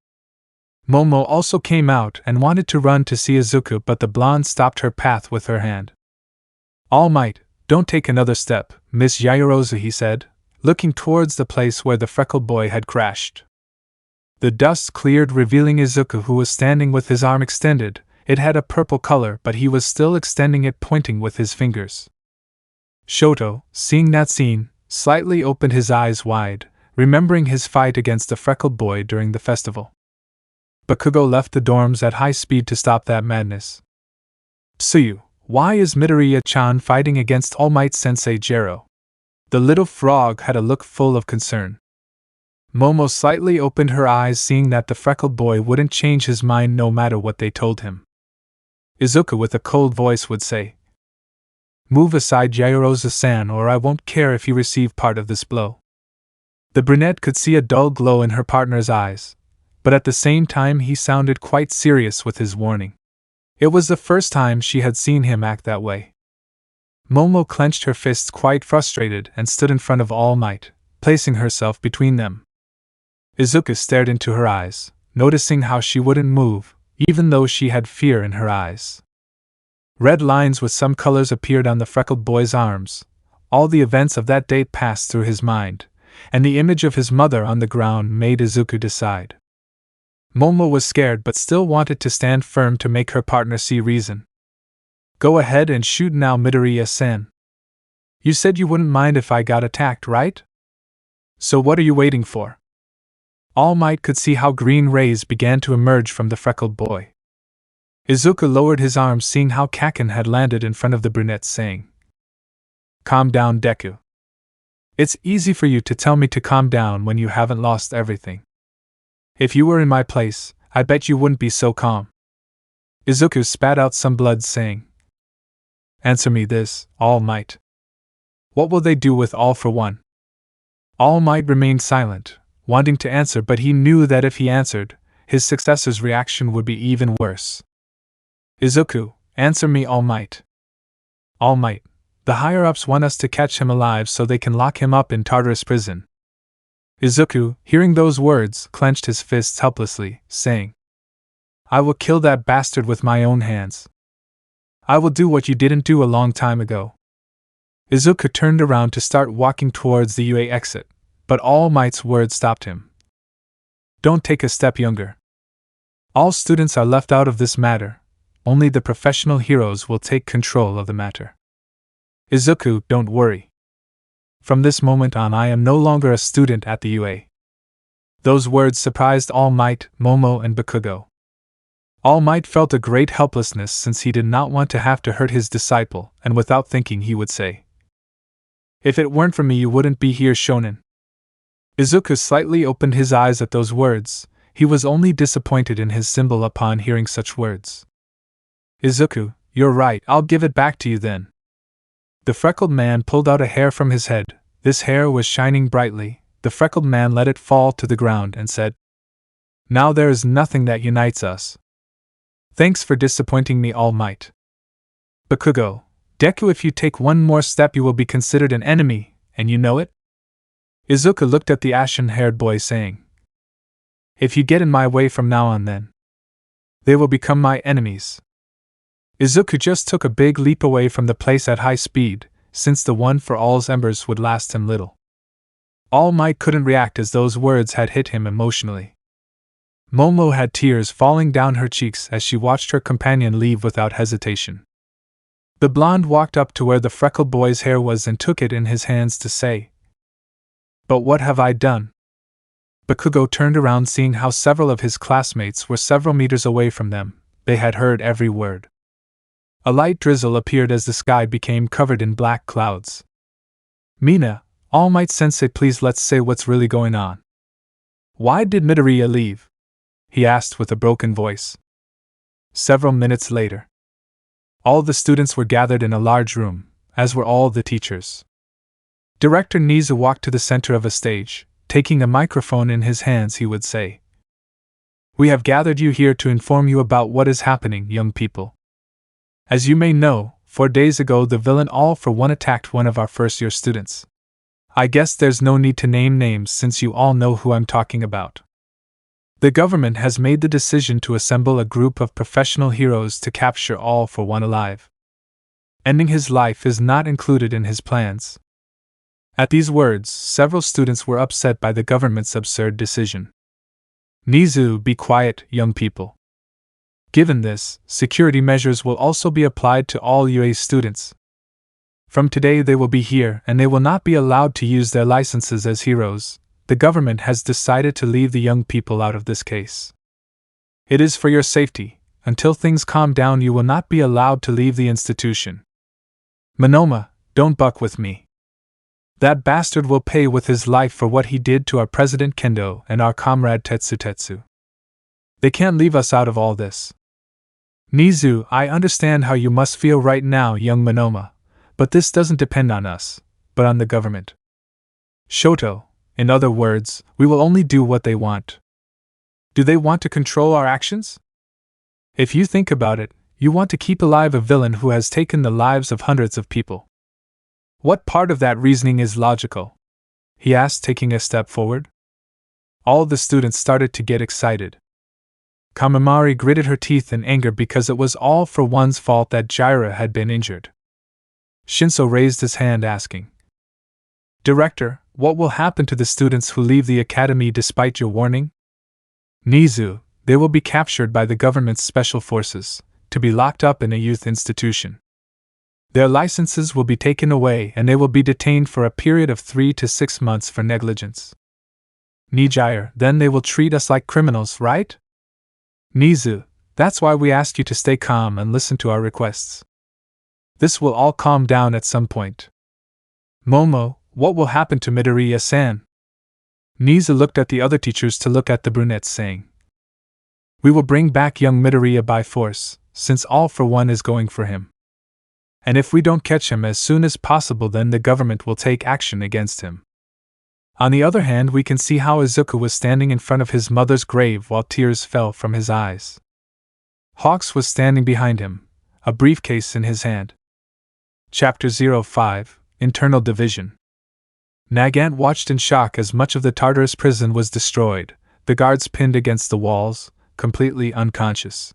S1: Momo also came out and wanted to run to see Izuku, but the blonde stopped her path with her hand. All Might, don't take another step, Miss Yaoyorozu, he said, looking towards the place where the freckled boy had crashed. The dust cleared, revealing Izuku, who was standing with his arm extended. It had a purple color, but he was still extending it, pointing with his fingers. Shoto, seeing that scene, slightly opened his eyes wide, remembering his fight against the freckled boy during the festival. Bakugo left the dorms at high speed to stop that madness. Tsuyu, why is Midoriya-chan fighting against All Might Sensei Jero? The little frog had a look full of concern. Momo slightly opened her eyes, seeing that the freckled boy wouldn't change his mind no matter what they told him. Izuku with a cold voice would say, Move aside, Yaoyorozu-san, or I won't care if you receive part of this blow. The brunette could see a dull glow in her partner's eyes, but at the same time he sounded quite serious with his warning. It was the first time she had seen him act that way. Momo clenched her fists, quite frustrated, and stood in front of All Might, placing herself between them. Izuku stared into her eyes, noticing how she wouldn't move, even though she had fear in her eyes. Red lines with some colors appeared on the freckled boy's arms. All the events of that day passed through his mind, and the image of his mother on the ground made Izuku decide. Momo was scared but still wanted to stand firm to make her partner see reason. Go ahead and shoot now, Midoriya-san. You said you wouldn't mind if I got attacked, right? So what are you waiting for? All Might could see how green rays began to emerge from the freckled boy. Izuku lowered his arms, seeing how Kaken had landed in front of the brunette, saying, Calm down, Deku. It's easy for you to tell me to calm down when you haven't lost everything. If you were in my place, I bet you wouldn't be so calm. Izuku spat out some blood, saying, Answer me this, All Might. What will they do with All for One? All Might remained silent, wanting to answer, but he knew that if he answered, his successor's reaction would be even worse. Izuku, answer me, All Might. All Might, The higher-ups want us to catch him alive so they can lock him up in Tartarus prison. Izuku, hearing those words, clenched his fists helplessly, saying, I will kill that bastard with my own hands. I will do what you didn't do a long time ago. Izuku turned around to start walking towards the UA exit, but All Might's words stopped him. Don't take a step younger. All students are left out of this matter. Only the professional heroes will take control of the matter. Izuku, don't worry. From this moment on, I am no longer a student at the UA. Those words surprised All Might, Momo, and Bakugo. All Might felt a great helplessness since he did not want to have to hurt his disciple, and without thinking he would say, If it weren't for me, you wouldn't be here, Shonen. Izuku slightly opened his eyes at those words. He was only disappointed in his symbol upon hearing such words. Izuku, you're right, I'll give it back to you then. The freckled man pulled out a hair from his head. This hair was shining brightly. The freckled man let it fall to the ground and said, Now there is nothing that unites us. Thanks for disappointing me, All Might. Bakugo, Deku, if you take one more step you will be considered an enemy, and you know it? Izuku looked at the ashen-haired boy saying, If you get in my way from now on then, they will become my enemies. Izuku just took a big leap away from the place at high speed, since the one for All's embers would last him little. All Might couldn't react as those words had hit him emotionally. Momo had tears falling down her cheeks as she watched her companion leave without hesitation. The blonde walked up to where the freckled boy's hair was and took it in his hands to say, But what have I done? Bakugo turned around, seeing how several of his classmates were several meters away from them. They had heard every word. A light drizzle appeared as the sky became covered in black clouds. Mina, All Might Sensei, please let's say what's really going on. Why did Midoriya leave? He asked with a broken voice. Several minutes later, all the students were gathered in a large room, as were all the teachers. Director Nizu walked to the center of a stage. Taking a microphone in his hands, he would say, We have gathered you here to inform you about what is happening, young people. As you may know, 4 days ago the villain All for One attacked one of our first-year students. I guess there's no need to name names since you all know who I'm talking about. The government has made the decision to assemble a group of professional heroes to capture All for One alive. Ending his life is not included in his plans. At these words, several students were upset by the government's absurd decision. Nizu, be quiet, young people. Given this, security measures will also be applied to all UA students. From today they will be here and they will not be allowed to use their licenses as heroes. The government has decided to leave the young people out of this case. It is for your safety. Until things calm down you will not be allowed to leave the institution. Monoma, don't buck with me. That bastard will pay with his life for what he did to our President Kendo and our comrade Tetsu. They can't leave us out of all this. Nizu, I understand how you must feel right now, young Monoma, but this doesn't depend on us, but on the government. Shoto, in other words, we will only do what they want. Do they want to control our actions? If you think about it, you want to keep alive a villain who has taken the lives of hundreds of people. What part of that reasoning is logical? He asked, taking a step forward. All the students started to get excited. Kamimari gritted her teeth in anger because it was All for One's fault that Jiraiya had been injured. Shinso raised his hand asking, Director, what will happen to the students who leave the academy despite your warning? Nizu, they will be captured by the government's special forces, to be locked up in a youth institution. Their licenses will be taken away and they will be detained for a period of 3 to 6 months for negligence. Nijire, then they will treat us like criminals, right? Nizu, that's why we ask you to stay calm and listen to our requests. This will all calm down at some point. Momo, what will happen to Midoriya-san? Nizu looked at the other teachers to look at the brunette, saying, We will bring back young Midoriya by force, since All for One is going for him. And if we don't catch him as soon as possible, then the government will take action against him. On the other hand, we can see how Izuku was standing in front of his mother's grave while tears fell from his eyes. Hawks was standing behind him, a briefcase in his hand. Chapter 05, Internal Division. Nagant watched in shock as much of the Tartarus prison was destroyed, the guards pinned against the walls, completely unconscious.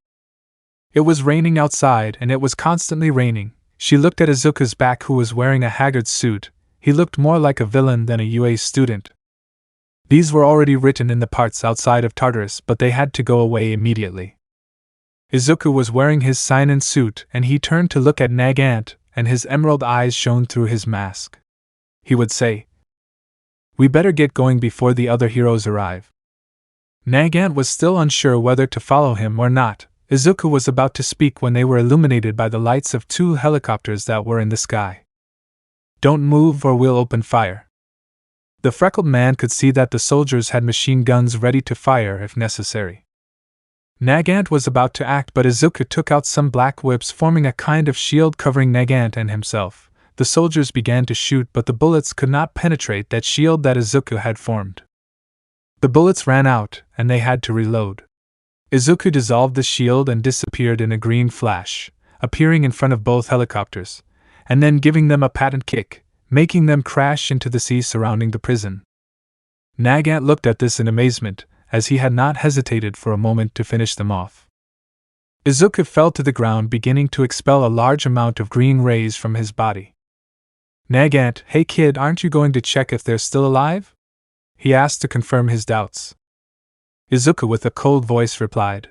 S1: It was raining outside, and it was constantly raining. She looked at Izuku's back, who was wearing a haggard suit. He looked more like a villain than a UA student. These were already written in the parts outside of Tartarus, but they had to go away immediately. Izuku was wearing his seinen suit, and he turned to look at Nagant, and his emerald eyes shone through his mask. He would say, "We better get going before the other heroes arrive." Nagant was still unsure whether to follow him or not. Izuku was about to speak when they were illuminated by the lights of 2 helicopters that were in the sky. "Don't move or we'll open fire." The freckled man could see that the soldiers had machine guns ready to fire if necessary. Nagant was about to act, but Izuku took out some black whips, forming a kind of shield covering Nagant and himself. The soldiers began to shoot, but the bullets could not penetrate that shield that Izuku had formed. The bullets ran out, and they had to reload. Izuku dissolved the shield and disappeared in a green flash, appearing in front of both helicopters, and then giving them a patent kick, making them crash into the sea surrounding the prison. Nagant looked at this in amazement, as he had not hesitated for a moment to finish them off. Izuku fell to the ground, beginning to expel a large amount of green rays from his body. "Nagant, hey kid, aren't you going to check if they're still alive?" he asked to confirm his doubts. Izuku with a cold voice replied,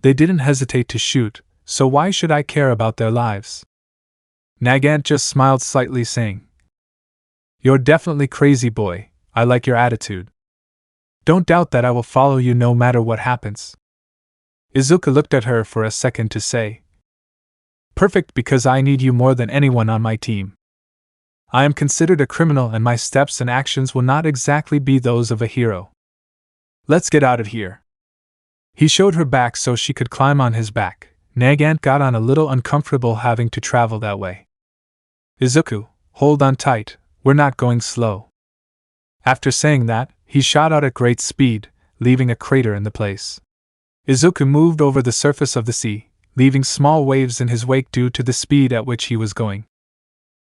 S1: "They didn't hesitate to shoot, so why should I care about their lives?" Nagant just smiled slightly, saying, "You're definitely crazy, boy. I like your attitude. Don't doubt that I will follow you no matter what happens." Izuku looked at her for a second to say, "Perfect, because I need you more than anyone on my team. I am considered a criminal, and my steps and actions will not exactly be those of a hero. Let's get out of here." He showed her back so she could climb on his back. Nagant got on a little uncomfortable having to travel that way. "Izuku, hold on tight, we're not going slow." After saying that, he shot out at great speed, leaving a crater in the place. Izuku moved over the surface of the sea, leaving small waves in his wake due to the speed at which he was going.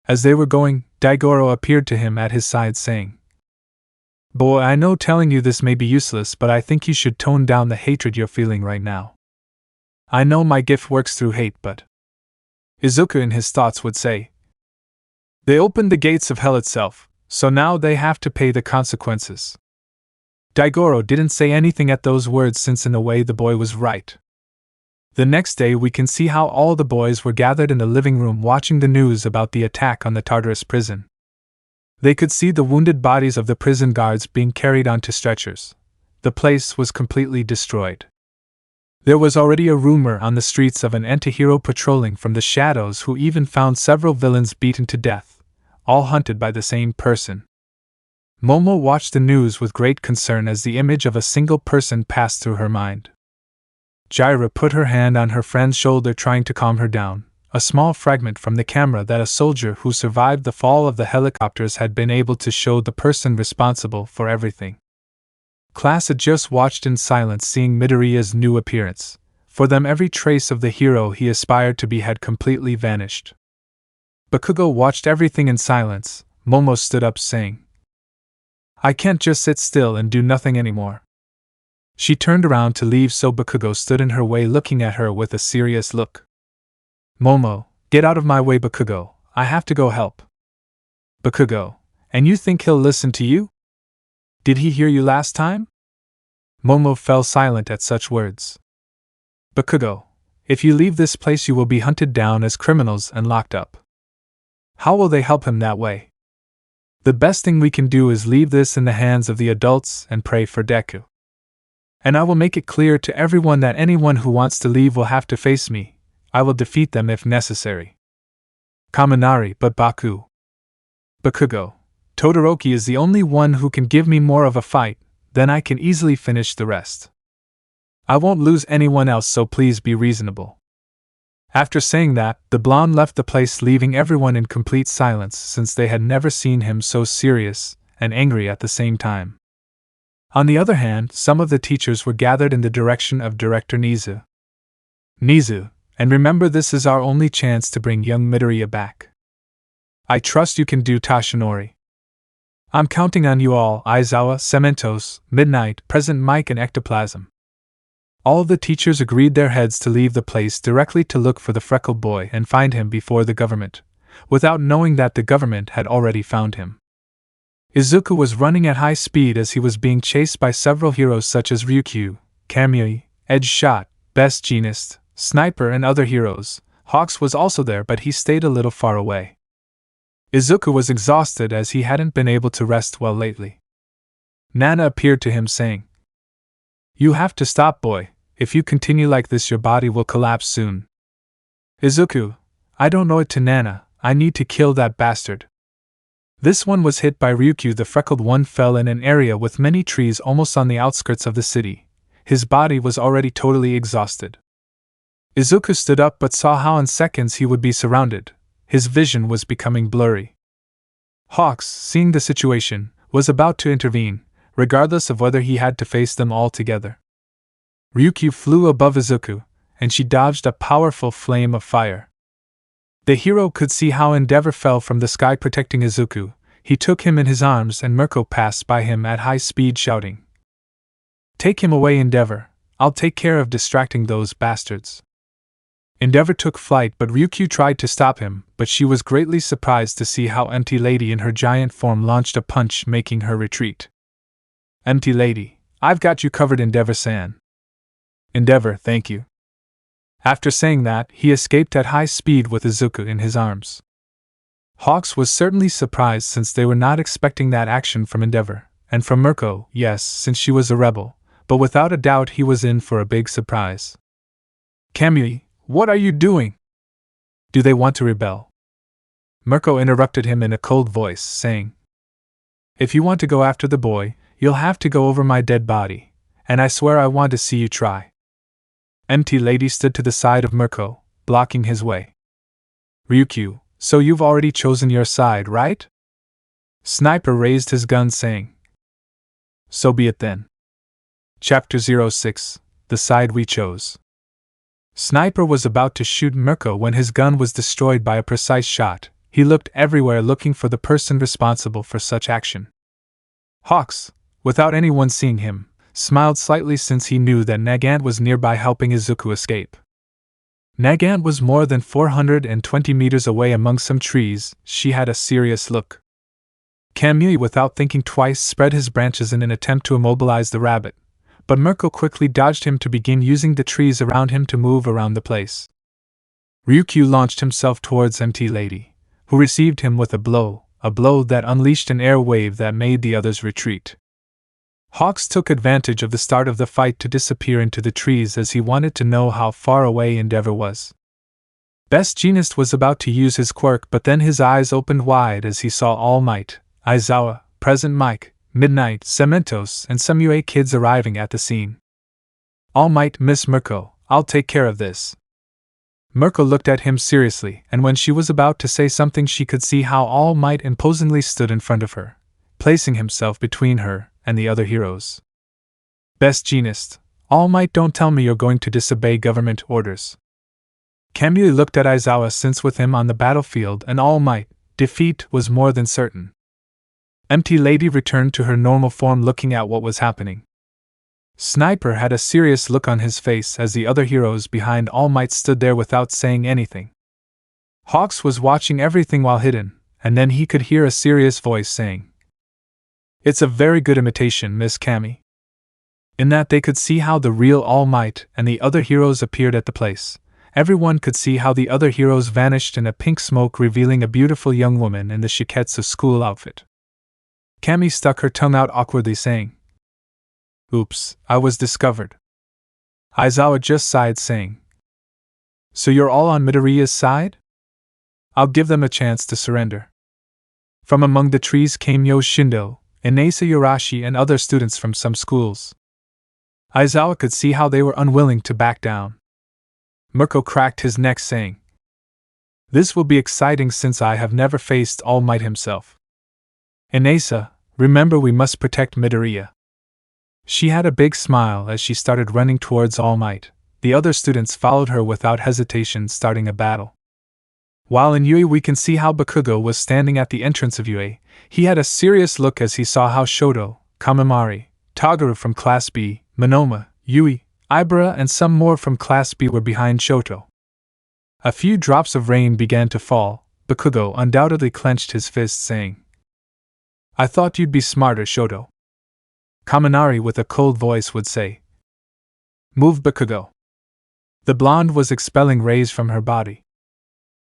S1: As they were going, Daigoro appeared to him at his side, saying, "Boy, I know telling you this may be useless, but I think you should tone down the hatred you're feeling right now. I know my gift works through hate, but..." Izuku in his thoughts would say, "They opened the gates of hell itself, so now they have to pay the consequences." Daigoro didn't say anything at those words, since in a way the boy was right. The next day we can see how all the boys were gathered in the living room watching the news about the attack on the Tartarus prison. They could see the wounded bodies of the prison guards being carried onto stretchers. The place was completely destroyed. There was already a rumor on the streets of an anti-hero patrolling from the shadows, who even found several villains beaten to death, all hunted by the same person. Momo watched the news with great concern as the image of a single person passed through her mind. Jaira put her hand on her friend's shoulder, trying to calm her down. A small fragment from the camera that a soldier who survived the fall of the helicopters had been able to show the person responsible for everything. Class had just watched in silence, seeing Midoriya's new appearance. For them, every trace of the hero he aspired to be had completely vanished. Bakugo watched everything in silence. Momo stood up, saying, "I can't just sit still and do nothing anymore." She turned around to leave, so Bakugo stood in her way, looking at her with a serious look. "Momo, get out of my way, Bakugo. I have to go help." "Bakugo, and you think he'll listen to you? Did he hear you last time?" Momo fell silent at such words. "Bakugo, if you leave this place you will be hunted down as criminals and locked up. How will they help him that way? The best thing we can do is leave this in the hands of the adults and pray for Deku. And I will make it clear to everyone that anyone who wants to leave will have to face me. I will defeat them if necessary." "Kaminari, but Bakugo, Todoroki is the only one who can give me more of a fight, then I can easily finish the rest. I won't lose anyone else, so please be reasonable." After saying that, the blonde left the place, leaving everyone in complete silence, since they had never seen him so serious and angry at the same time. On the other hand, some of the teachers were gathered in the direction of Director Nizu. "Nizu, And remember, this is our only chance to bring young Midoriya back. I trust you can do, Tashinori. I'm counting on you all, Aizawa, Cementos, Midnight, Present Mike, and Ectoplasm. All the teachers agreed their heads to leave the place directly to look for the freckled boy and find him before the government, without knowing that the government had already found him. Izuku was running at high speed as he was being chased by several heroes such as Ryukyu, Kamui, Edge Shot, Best Jeanist, Sniper, and other heroes. Hawks was also there, but he stayed a little far away. Izuku was exhausted as he hadn't been able to rest well lately. Nana appeared to him saying, "You have to stop, boy. If you continue like this, your body will collapse soon." Izuku, "I don't know it," to Nana, "I need to kill that bastard." This one was hit by Ryukyu. The freckled one fell in an area with many trees almost on the outskirts of the city. His body was already totally exhausted. Izuku stood up but saw how in seconds he would be surrounded. His vision was becoming blurry. Hawks, seeing the situation, was about to intervene, regardless of whether he had to face them all together. Ryukyu flew above Izuku, and she dodged a powerful flame of fire. The hero could see how Endeavor fell from the sky protecting Izuku. He took him in his arms and Mirko passed by him at high speed shouting, "Take him away, Endeavor. I'll take care of distracting those bastards." Endeavor took flight, but Ryukyu tried to stop him, but she was greatly surprised to see how Empty Lady in her giant form launched a punch, making her retreat. "Empty Lady, I've got you covered, Endeavor-san." "Endeavor, thank you." After saying that, he escaped at high speed with Izuku in his arms. Hawks was certainly surprised since they were not expecting that action from Endeavor, and from Mirko, yes, since she was a rebel, but without a doubt he was in for a big surprise. "Kamui, what are you doing? Do they want to rebel?" Mirko interrupted him in a cold voice, saying, "If you want to go after the boy, you'll have to go over my dead body, and I swear I want to see you try." Empty Lady stood to the side of Mirko, blocking his way. "Ryukyu, so you've already chosen your side, right?" Sniper raised his gun, saying, "So be it then." Chapter 06, The Side We Chose. Sniper was about to shoot Mirko when his gun was destroyed by a precise shot. He looked everywhere looking for the person responsible for such action. Hawks, without anyone seeing him, smiled slightly since he knew that Nagant was nearby helping Izuku escape. Nagant was more than 420 meters away among some trees. She had a serious look. Kamui, without thinking twice, spread his branches in an attempt to immobilize the rabbit, but Mirko quickly dodged him to begin using the trees around him to move around the place. Ryukyu launched himself towards Empty Lady, who received him with a blow that unleashed an air wave that made the others retreat. Hawks took advantage of the start of the fight to disappear into the trees as he wanted to know how far away Endeavor was. Best Jeanist was about to use his quirk, but then his eyes opened wide as he saw All Might, Aizawa, Present Mike, Midnight, Cementos, and some UA kids arriving at the scene. "All Might, Miss Mirko, I'll take care of this." Mirko looked at him seriously, and when she was about to say something, she could see how All Might imposingly stood in front of her, placing himself between her and the other heroes. "Best Jeanist, All Might, don't tell me you're going to disobey government orders." Kamui looked at Aizawa since with him on the battlefield and All Might, defeat was more than certain. Empty Lady returned to her normal form looking at what was happening. Sniper had a serious look on his face as the other heroes behind All Might stood there without saying anything. Hawks was watching everything while hidden, and then he could hear a serious voice saying, "It's a very good imitation, Miss Cammy." In that they could see how the real All Might and the other heroes appeared at the place. Everyone could see how the other heroes vanished in a pink smoke, revealing a beautiful young woman in the Shiketsu school outfit. Cammy stuck her tongue out awkwardly, saying, "Oops, I was discovered." Aizawa just sighed, saying, "So you're all on Midoriya's side? I'll give them a chance to surrender." From among the trees came Yoshindo, Inasa Yorashi, and other students from some schools. Aizawa could see how they were unwilling to back down. Mirko cracked his neck, saying, "This will be exciting since I have never faced All Might himself. Inasa, remember we must protect Midoriya." She had a big smile as she started running towards All Might, The other students followed her without hesitation, starting a battle. While in Yui we can see how Bakugo was standing at the entrance of Yui, he had a serious look as he saw how Shoto, Kamimari, Tagaru from Class B, Monoma, Yui, Ibara and some more from Class B were behind Shoto. A few drops of rain began to fall. Bakugo undoubtedly clenched his fist, saying, "I thought you'd be smarter, Shoto." Kaminari with a cold voice would say, "Move, Bakugo." The blonde was expelling rays from her body.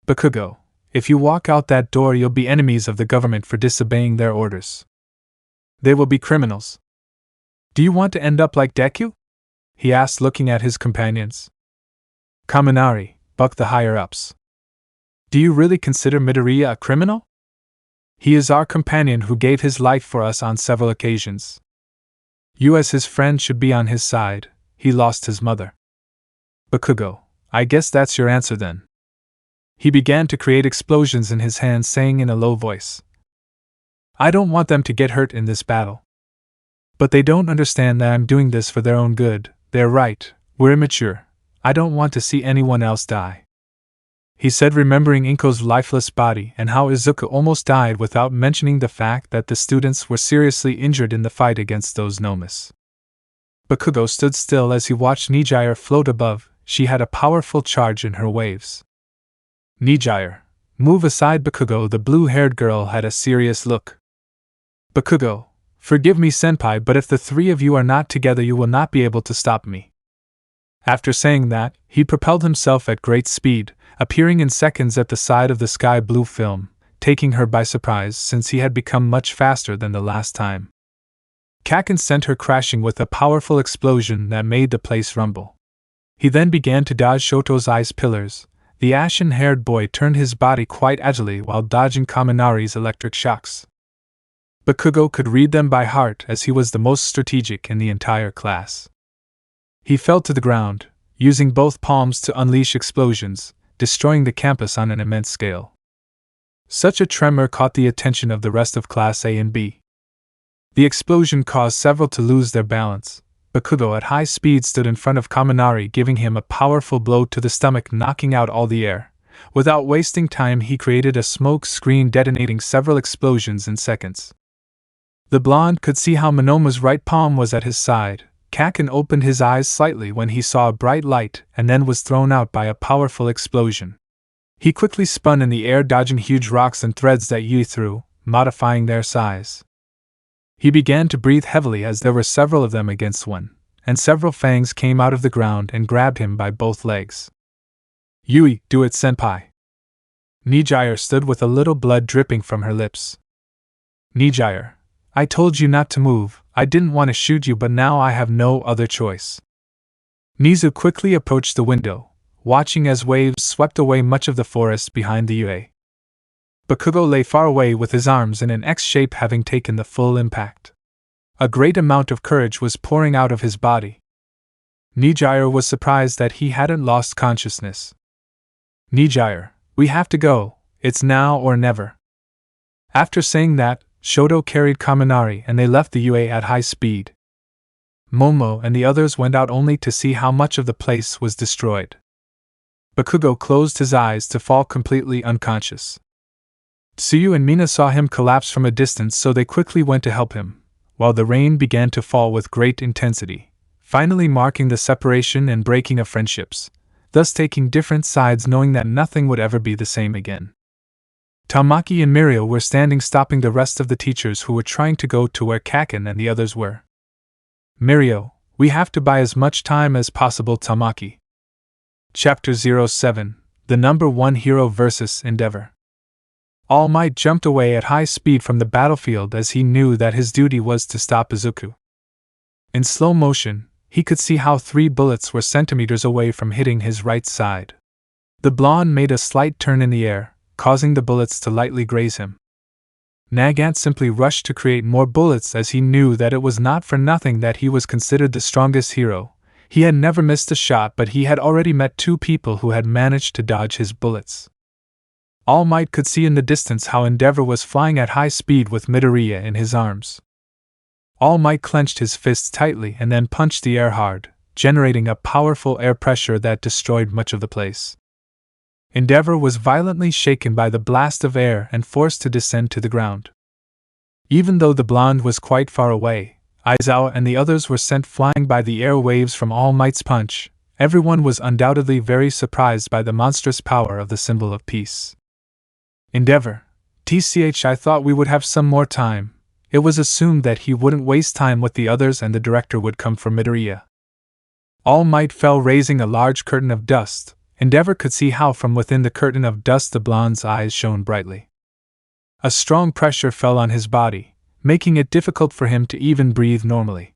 S1: "Bakugo, if you walk out that door you'll be enemies of the government for disobeying their orders. They will be criminals. Do you want to end up like Deku?" he asked, looking at his companions. Kaminari, bucked the higher-ups. "Do you really consider Midoriya a criminal? He is our companion who gave his life for us on several occasions. You as his friend should be on his side. He lost his mother." "Bakugo, I guess that's your answer then." He began to create explosions in his hands, saying in a low voice, "I don't want them to get hurt in this battle. But they don't understand that I'm doing this for their own good. They're right, we're immature. I don't want to see anyone else die." He said, remembering Inko's lifeless body and how Izuku almost died without mentioning the fact that the students were seriously injured in the fight against those Nomas. Bakugo stood still as he watched Nijire float above. She had a powerful charge in her waves. "Nijire, move aside." Bakugo, the blue-haired girl, had a serious look. "Bakugo, forgive me, senpai, but if the three of you are not together you will not be able to stop me." After saying that, he propelled himself at great speed, appearing in seconds at the side of the sky blue film, taking her by surprise since he had become much faster than the last time. Kaken sent her crashing with a powerful explosion that made the place rumble. He then began to dodge Shoto's ice pillars. The ashen-haired boy turned his body quite agilely while dodging Kaminari's electric shocks. Bakugo could read them by heart as he was the most strategic in the entire class. He fell to the ground, using both palms to unleash explosions, destroying the campus on an immense scale. Such a tremor caught the attention of the rest of Class A and B. The explosion caused several to lose their balance. Bakugo at high speed stood in front of Kaminari, giving him a powerful blow to the stomach, knocking out all the air. Without wasting time, he created a smoke screen, detonating several explosions in seconds. The blonde could see how Monoma's right palm was at his side. Kaken opened his eyes slightly when he saw a bright light and then was thrown out by a powerful explosion. He quickly spun in the air, dodging huge rocks and threads that Yui threw, modifying their size. He began to breathe heavily as there were several of them against one, and several fangs came out of the ground and grabbed him by both legs. "Yui, do it, senpai." Nijire stood with a little blood dripping from her lips. "Nijire, I told you not to move. I didn't want to shoot you, but now I have no other choice." Nizu quickly approached the window, watching as waves swept away much of the forest behind the UA. Bakugo lay far away with his arms in an X shape, having taken the full impact. A great amount of courage was pouring out of his body. Nijire was surprised that he hadn't lost consciousness. "Nijire, we have to go. It's now or never." After saying that, Shoto carried Kaminari and they left the UA at high speed. Momo and the others went out only to see how much of the place was destroyed. Bakugo closed his eyes to fall completely unconscious. Tsuyu and Mina saw him collapse from a distance, so they quickly went to help him, while the rain began to fall with great intensity, finally marking the separation and breaking of friendships, thus taking different sides, knowing that nothing would ever be the same again. Tamaki and Mirio were standing, stopping the rest of the teachers who were trying to go to where Kaken and the others were. "Mirio, we have to buy as much time as possible, Tamaki." Chapter 07, The Number 1 Hero vs. Endeavor. All Might jumped away at high speed from the battlefield as he knew that his duty was to stop Izuku. In slow motion, he could see how 3 bullets were centimeters away from hitting his right side. The blonde made a slight turn in the air, causing the bullets to lightly graze him. Nagant simply rushed to create more bullets as he knew that it was not for nothing that he was considered the strongest hero. He had never missed a shot, but he had already met 2 people who had managed to dodge his bullets. All Might could see in the distance how Endeavor was flying at high speed with Midoriya in his arms. All Might clenched his fists tightly and then punched the air hard, generating a powerful air pressure that destroyed much of the place. Endeavor was violently shaken by the blast of air and forced to descend to the ground. Even though the blonde was quite far away, Aizawa and the others were sent flying by the air waves from All Might's punch. Everyone was undoubtedly very surprised by the monstrous power of the symbol of peace. Endeavor. I thought we would have some more time. It was assumed that he wouldn't waste time with the others and the director would come for Midoriya. All Might fell, raising a large curtain of dust. Endeavor could see how from within the curtain of dust the blonde's eyes shone brightly. A strong pressure fell on his body, making it difficult for him to even breathe normally.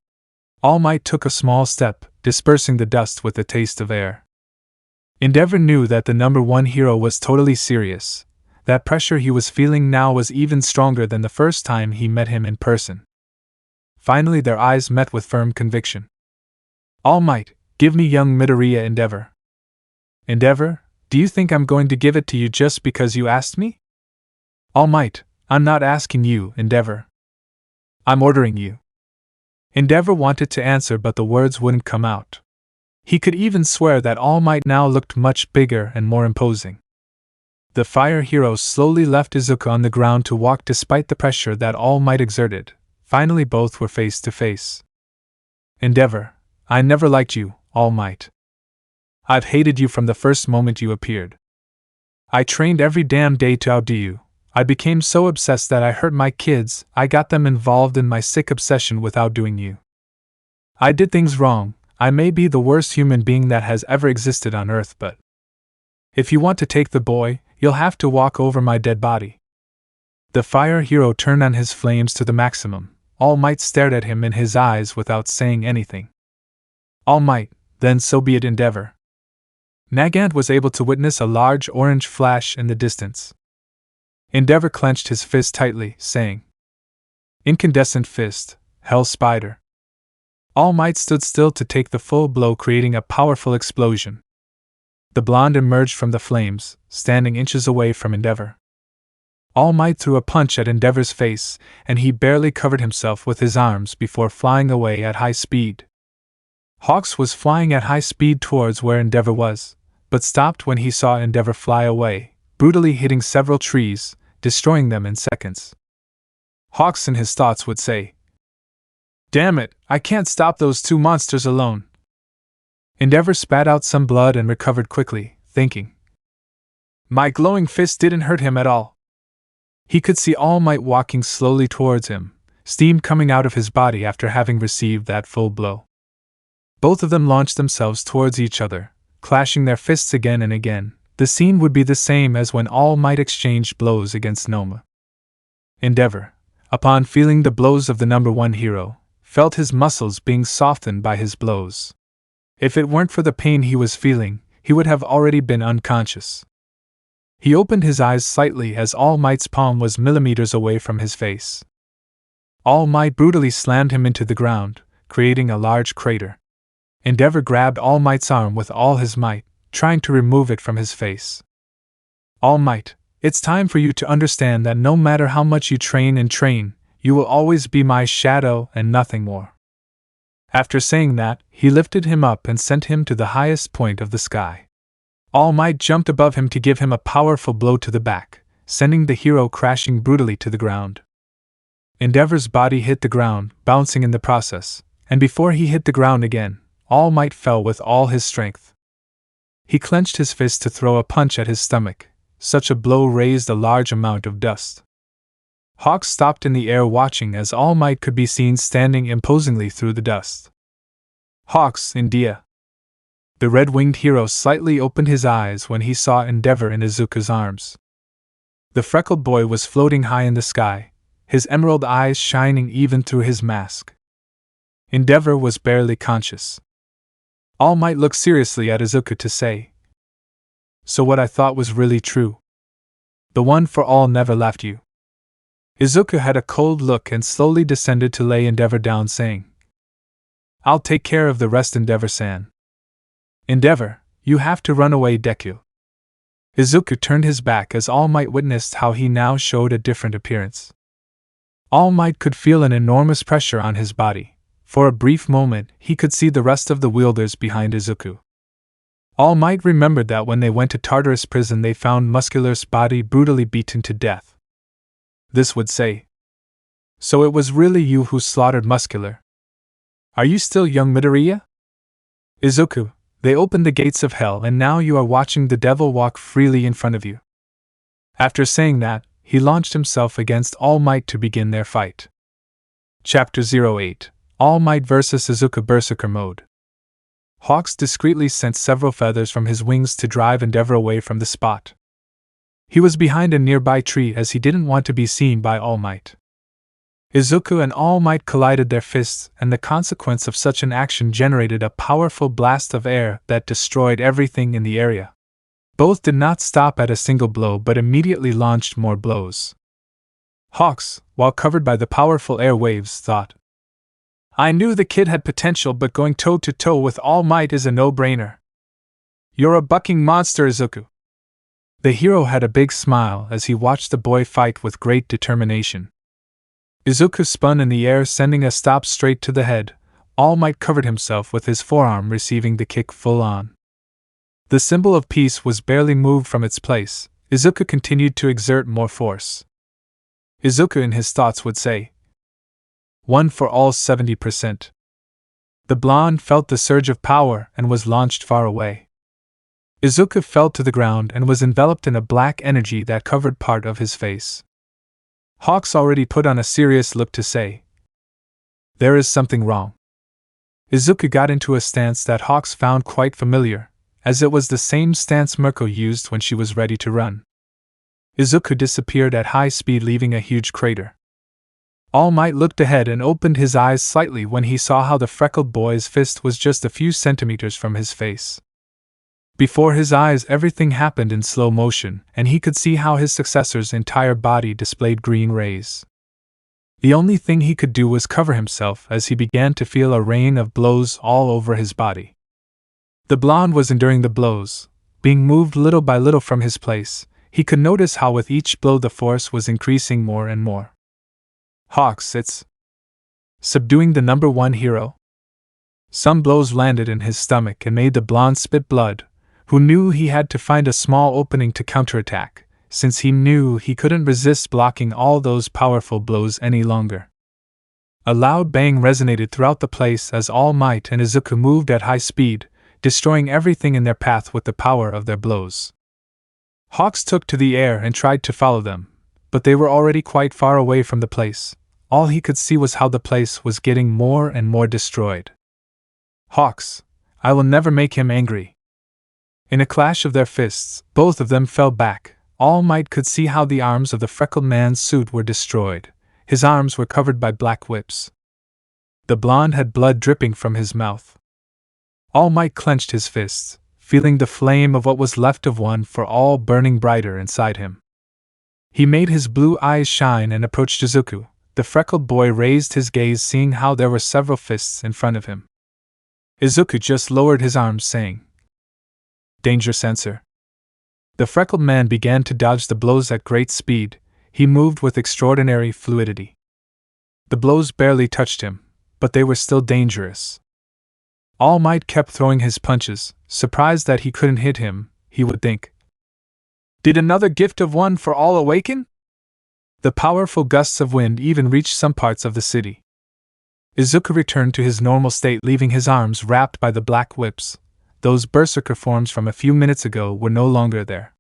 S1: All Might took a small step, dispersing the dust with a taste of air. Endeavor knew that the number one hero was totally serious. That pressure he was feeling now was even stronger than the first time he met him in person. Finally their eyes met with firm conviction. All Might, give me young Midoriya. Endeavor. Endeavor, do you think I'm going to give it to you just because you asked me? All Might, I'm not asking you, Endeavor. I'm ordering you. Endeavor wanted to answer but the words wouldn't come out. He could even swear that All Might now looked much bigger and more imposing. The fire hero slowly left Izuku on the ground to walk despite the pressure that All Might exerted. Finally both were face to face. Endeavor, I never liked you, All Might. I've hated you from the first moment you appeared. I trained every damn day to outdo you. I became so obsessed that I hurt my kids. I got them involved in my sick obsession with outdoing you. I did things wrong. I may be the worst human being that has ever existed on Earth, but if you want to take the boy, you'll have to walk over my dead body. The fire hero turned on his flames to the maximum. All Might stared at him in his eyes without saying anything. All Might, then so be it. Endeavor. Nagant was able to witness a large orange flash in the distance. Endeavor clenched his fist tightly, saying, Incandescent fist, Hell Spider. All Might stood still to take the full blow, creating a powerful explosion. The blonde emerged from the flames, standing inches away from Endeavor. All Might threw a punch at Endeavor's face, and he barely covered himself with his arms before flying away at high speed. Hawks was flying at high speed towards where Endeavor was, but stopped when he saw Endeavor fly away, brutally hitting several trees, destroying them in seconds. Hawks in his thoughts would say, Damn it, I can't stop those two monsters alone. Endeavor spat out some blood and recovered quickly, thinking, My glowing fist didn't hurt him at all. He could see All Might walking slowly towards him, steam coming out of his body after having received that full blow. Both of them launched themselves towards each other, clashing their fists again and again. The scene would be the same as when All Might exchanged blows against Noma. Endeavor, upon feeling the blows of the number one hero, felt his muscles being softened by his blows. If it weren't for the pain he was feeling, he would have already been unconscious. He opened his eyes slightly as All Might's palm was millimeters away from his face. All Might brutally slammed him into the ground, creating a large crater. Endeavor grabbed All Might's arm with all his might, trying to remove it from his face. All Might, it's time for you to understand that no matter how much you train, you will always be my shadow and nothing more. After saying that, he lifted him up and sent him to the highest point of the sky. All Might jumped above him to give him a powerful blow to the back, sending the hero crashing brutally to the ground. Endeavor's body hit the ground, bouncing in the process, and before he hit the ground again, All Might fell with all his strength. He clenched his fist to throw a punch at his stomach. Such a blow raised a large amount of dust. Hawks stopped in the air watching as All Might could be seen standing imposingly through the dust. Hawks, India. The red-winged hero slightly opened his eyes when he saw Endeavor in Izuku's arms. The freckled boy was floating high in the sky, his emerald eyes shining even through his mask. Endeavor was barely conscious. All Might looked seriously at Izuku to say, So what I thought was really true. The one for all never left you. Izuku had a cold look and slowly descended to lay Endeavor down, saying, I'll take care of the rest, Endeavor-san. Endeavor, you have to run away, Deku. Izuku turned his back as All Might witnessed how he now showed a different appearance. All Might could feel an enormous pressure on his body. For a brief moment, he could see the rest of the wielders behind Izuku. All Might remembered that when they went to Tartarus prison they found Muscular's body brutally beaten to death. This would say, "So it was really you who slaughtered Muscular. Are you still young Midoriya? Izuku, they opened the gates of hell and now you are watching the devil walk freely in front of you." After saying that, he launched himself against All Might to begin their fight. Chapter 08: All Might vs. Izuku Berserker Mode. Hawks discreetly sent several feathers from his wings to drive Endeavor away from the spot. He was behind a nearby tree as he didn't want to be seen by All Might. Izuku and All Might collided their fists, and the consequence of such an action generated a powerful blast of air that destroyed everything in the area. Both did not stop at a single blow but immediately launched more blows. Hawks, while covered by the powerful air waves, thought, "I knew the kid had potential, but going toe-to-toe with All Might is a no-brainer. You're a bucking monster, Izuku." The hero had a big smile as he watched the boy fight with great determination. Izuku spun in the air, sending a stop straight to the head. All Might covered himself with his forearm, receiving the kick full on. The symbol of peace was barely moved from its place. Izuku continued to exert more force. Izuku in his thoughts would say, "One for all 70%. The blonde felt the surge of power and was launched far away. Izuku fell to the ground and was enveloped in a black energy that covered part of his face. Hawks already put on a serious look to say, "There is something wrong." Izuku got into a stance that Hawks found quite familiar, as it was the same stance Mirko used when she was ready to run. Izuku disappeared at high speed, leaving a huge crater. All Might looked ahead and opened his eyes slightly when he saw how the freckled boy's fist was just a few centimeters from his face. Before his eyes everything happened in slow motion, and he could see how his successor's entire body displayed green rays. The only thing he could do was cover himself as he began to feel a rain of blows all over his body. The blonde was enduring the blows, being moved little by little from his place. He could notice how with each blow the force was increasing more and more. "Hawks, it's subduing the number one hero." Some blows landed in his stomach and made the blonde spit blood, who knew he had to find a small opening to counterattack, since he knew he couldn't resist blocking all those powerful blows any longer. A loud bang resonated throughout the place as All Might and Izuku moved at high speed, destroying everything in their path with the power of their blows. Hawks took to the air and tried to follow them, but they were already quite far away from the place. All he could see was how the place was getting more and more destroyed. "Hawks, I will never make him angry." In a clash of their fists, both of them fell back. All Might could see how the arms of the freckled man's suit were destroyed. His arms were covered by black whips. The blonde had blood dripping from his mouth. All Might clenched his fists, feeling the flame of what was left of One for All burning brighter inside him. He made his blue eyes shine and approached Izuku. The freckled boy raised his gaze, seeing how there were several fists in front of him. Izuku just lowered his arms, saying, "Danger sensor." The freckled man began to dodge the blows at great speed. He moved with extraordinary fluidity. The blows barely touched him, but they were still dangerous. All Might kept throwing his punches, surprised that he couldn't hit him. He would think, "Did another gift of One for All awaken?" The powerful gusts of wind even reached some parts of the city. Izuku returned to his normal state, leaving his arms wrapped by the black whips. Those berserker forms from a few minutes ago were no longer there.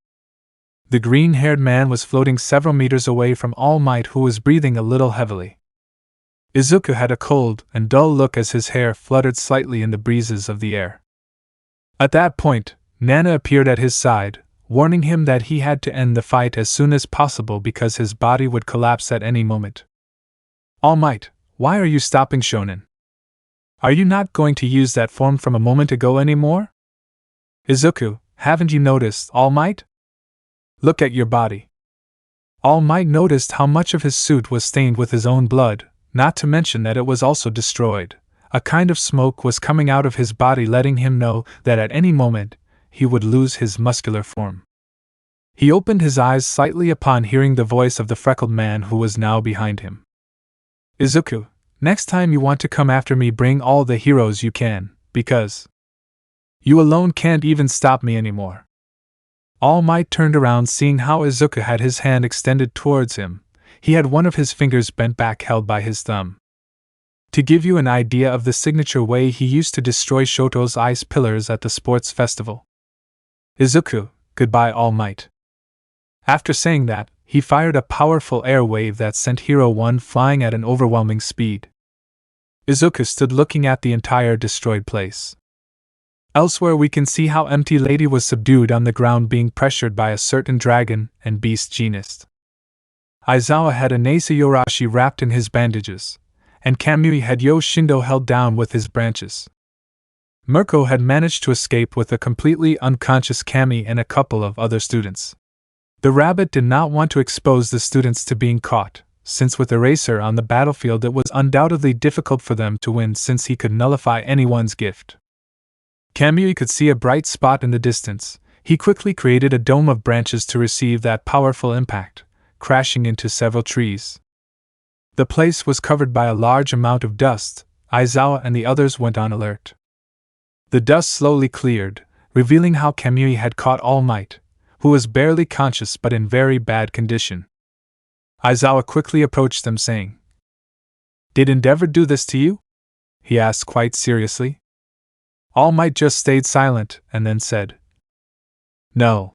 S1: The green-haired man was floating several meters away from All Might, who was breathing a little heavily. Izuku had a cold and dull look as his hair fluttered slightly in the breezes of the air. At that point, Nana appeared at his side, warning him that he had to end the fight as soon as possible because his body would collapse at any moment. "All Might, why are you stopping shonen? Are you not going to use that form from a moment ago anymore? Izuku, haven't you noticed, All Might? Look at your body." All Might noticed how much of his suit was stained with his own blood, not to mention that it was also destroyed. A kind of smoke was coming out of his body, letting him know that at any moment he would lose his muscular form. He opened his eyes slightly upon hearing the voice of the freckled man who was now behind him. "Izuku, next time you want to come after me, bring all the heroes you can, because you alone can't even stop me anymore." All Might turned around, seeing how Izuku had his hand extended towards him. He had one of his fingers bent back, held by his thumb. To give you an idea of the signature way he used to destroy Shoto's ice pillars at the sports festival. "Izuku, goodbye, All Might." After saying that, he fired a powerful air wave that sent Hero 1 flying at an overwhelming speed. Izuku stood looking at the entire destroyed place. Elsewhere we can see how Empty Lady was subdued on the ground, being pressured by a certain dragon and beast genist. Aizawa had Anase Yorashi wrapped in his bandages, and Kamui had Yoshindo held down with his branches. Mirko had managed to escape with a completely unconscious Kami and a couple of other students. The rabbit did not want to expose the students to being caught, since with Eraser on the battlefield it was undoubtedly difficult for them to win, since he could nullify anyone's gift. Kamui could see a bright spot in the distance. He quickly created a dome of branches to receive that powerful impact, crashing into several trees. The place was covered by a large amount of dust. Aizawa and the others went on alert. The dust slowly cleared, revealing how Kamui had caught All Might, who was barely conscious but in very bad condition. Aizawa quickly approached them, saying, "Did Endeavor do this to you?" he asked quite seriously. All Might just stayed silent and then said, "No.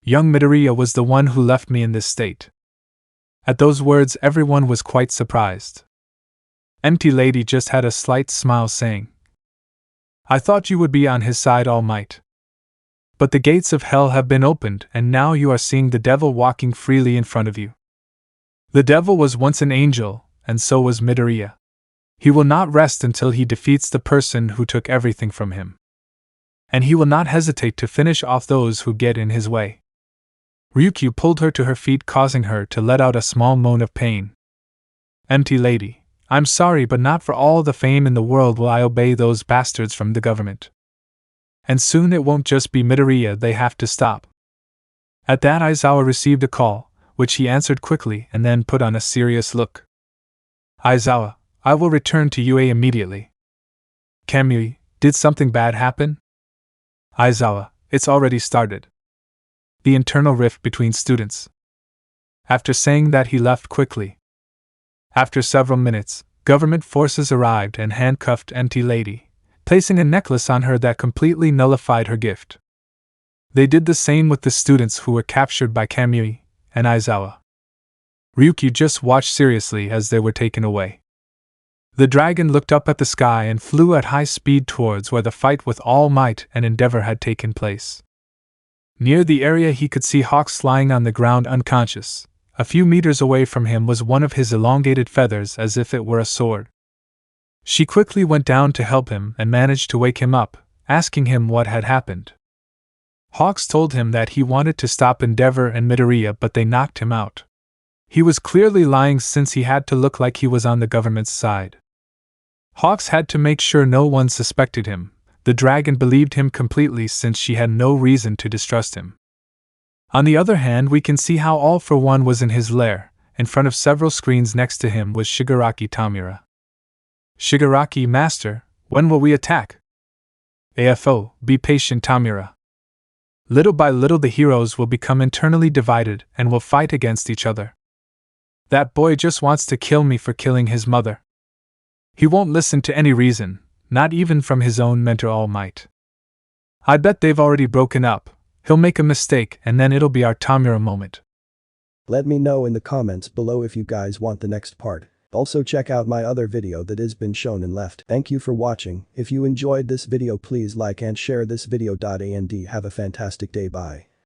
S1: Young Midoriya was the one who left me in this state." At those words everyone was quite surprised. Empty Lady just had a slight smile, saying, "I thought you would be on his side, All Might. But the gates of hell have been opened, and now you are seeing the devil walking freely in front of you. The devil was once an angel, and so was Midoriya. He will not rest until he defeats the person who took everything from him. And he will not hesitate to finish off those who get in his way." Ryukyu pulled her to her feet, causing her to let out a small moan of pain. "Empty Lady, I'm sorry, but not for all the fame in the world will I obey those bastards from the government. And soon it won't just be Midoriya they have to stop." At that Aizawa received a call, which he answered quickly and then put on a serious look. "Aizawa, I will return to UA immediately." "Kamui, did something bad happen?" "Aizawa, it's already started. The internal rift between students." After saying that, he left quickly. After several minutes, government forces arrived and handcuffed Empty Lady, placing a necklace on her that completely nullified her gift. They did the same with the students who were captured by Kamui and Aizawa. Ryukyu just watched seriously as they were taken away. The dragon looked up at the sky and flew at high speed towards where the fight with All Might and Endeavor had taken place. Near the area he could see Hawks lying on the ground unconscious. A few meters away from him was one of his elongated feathers, as if it were a sword. She quickly went down to help him and managed to wake him up, asking him what had happened. Hawks told him that he wanted to stop Endeavor and Midoriya, but they knocked him out. He was clearly lying, since he had to look like he was on the government's side. Hawks had to make sure no one suspected him. The dragon believed him completely, since she had no reason to distrust him. On the other hand, we can see how All for One was in his lair. In front of several screens next to him was Shigaraki Tamura. "Shigaraki, Master, when will we attack?" "AFO, be patient, Tamura. Little by little the heroes will become internally divided and will fight against each other. That boy just wants to kill me for killing his mother. He won't listen to any reason, not even from his own mentor All Might. I bet they've already broken up. He'll make a mistake and then it'll be our Tamura moment."
S2: Let me know in the comments below if you guys want the next part. Also check out my other video that has been shown and left. Thank you for watching. If you enjoyed this video, please like and share this video. And have a fantastic day. Bye.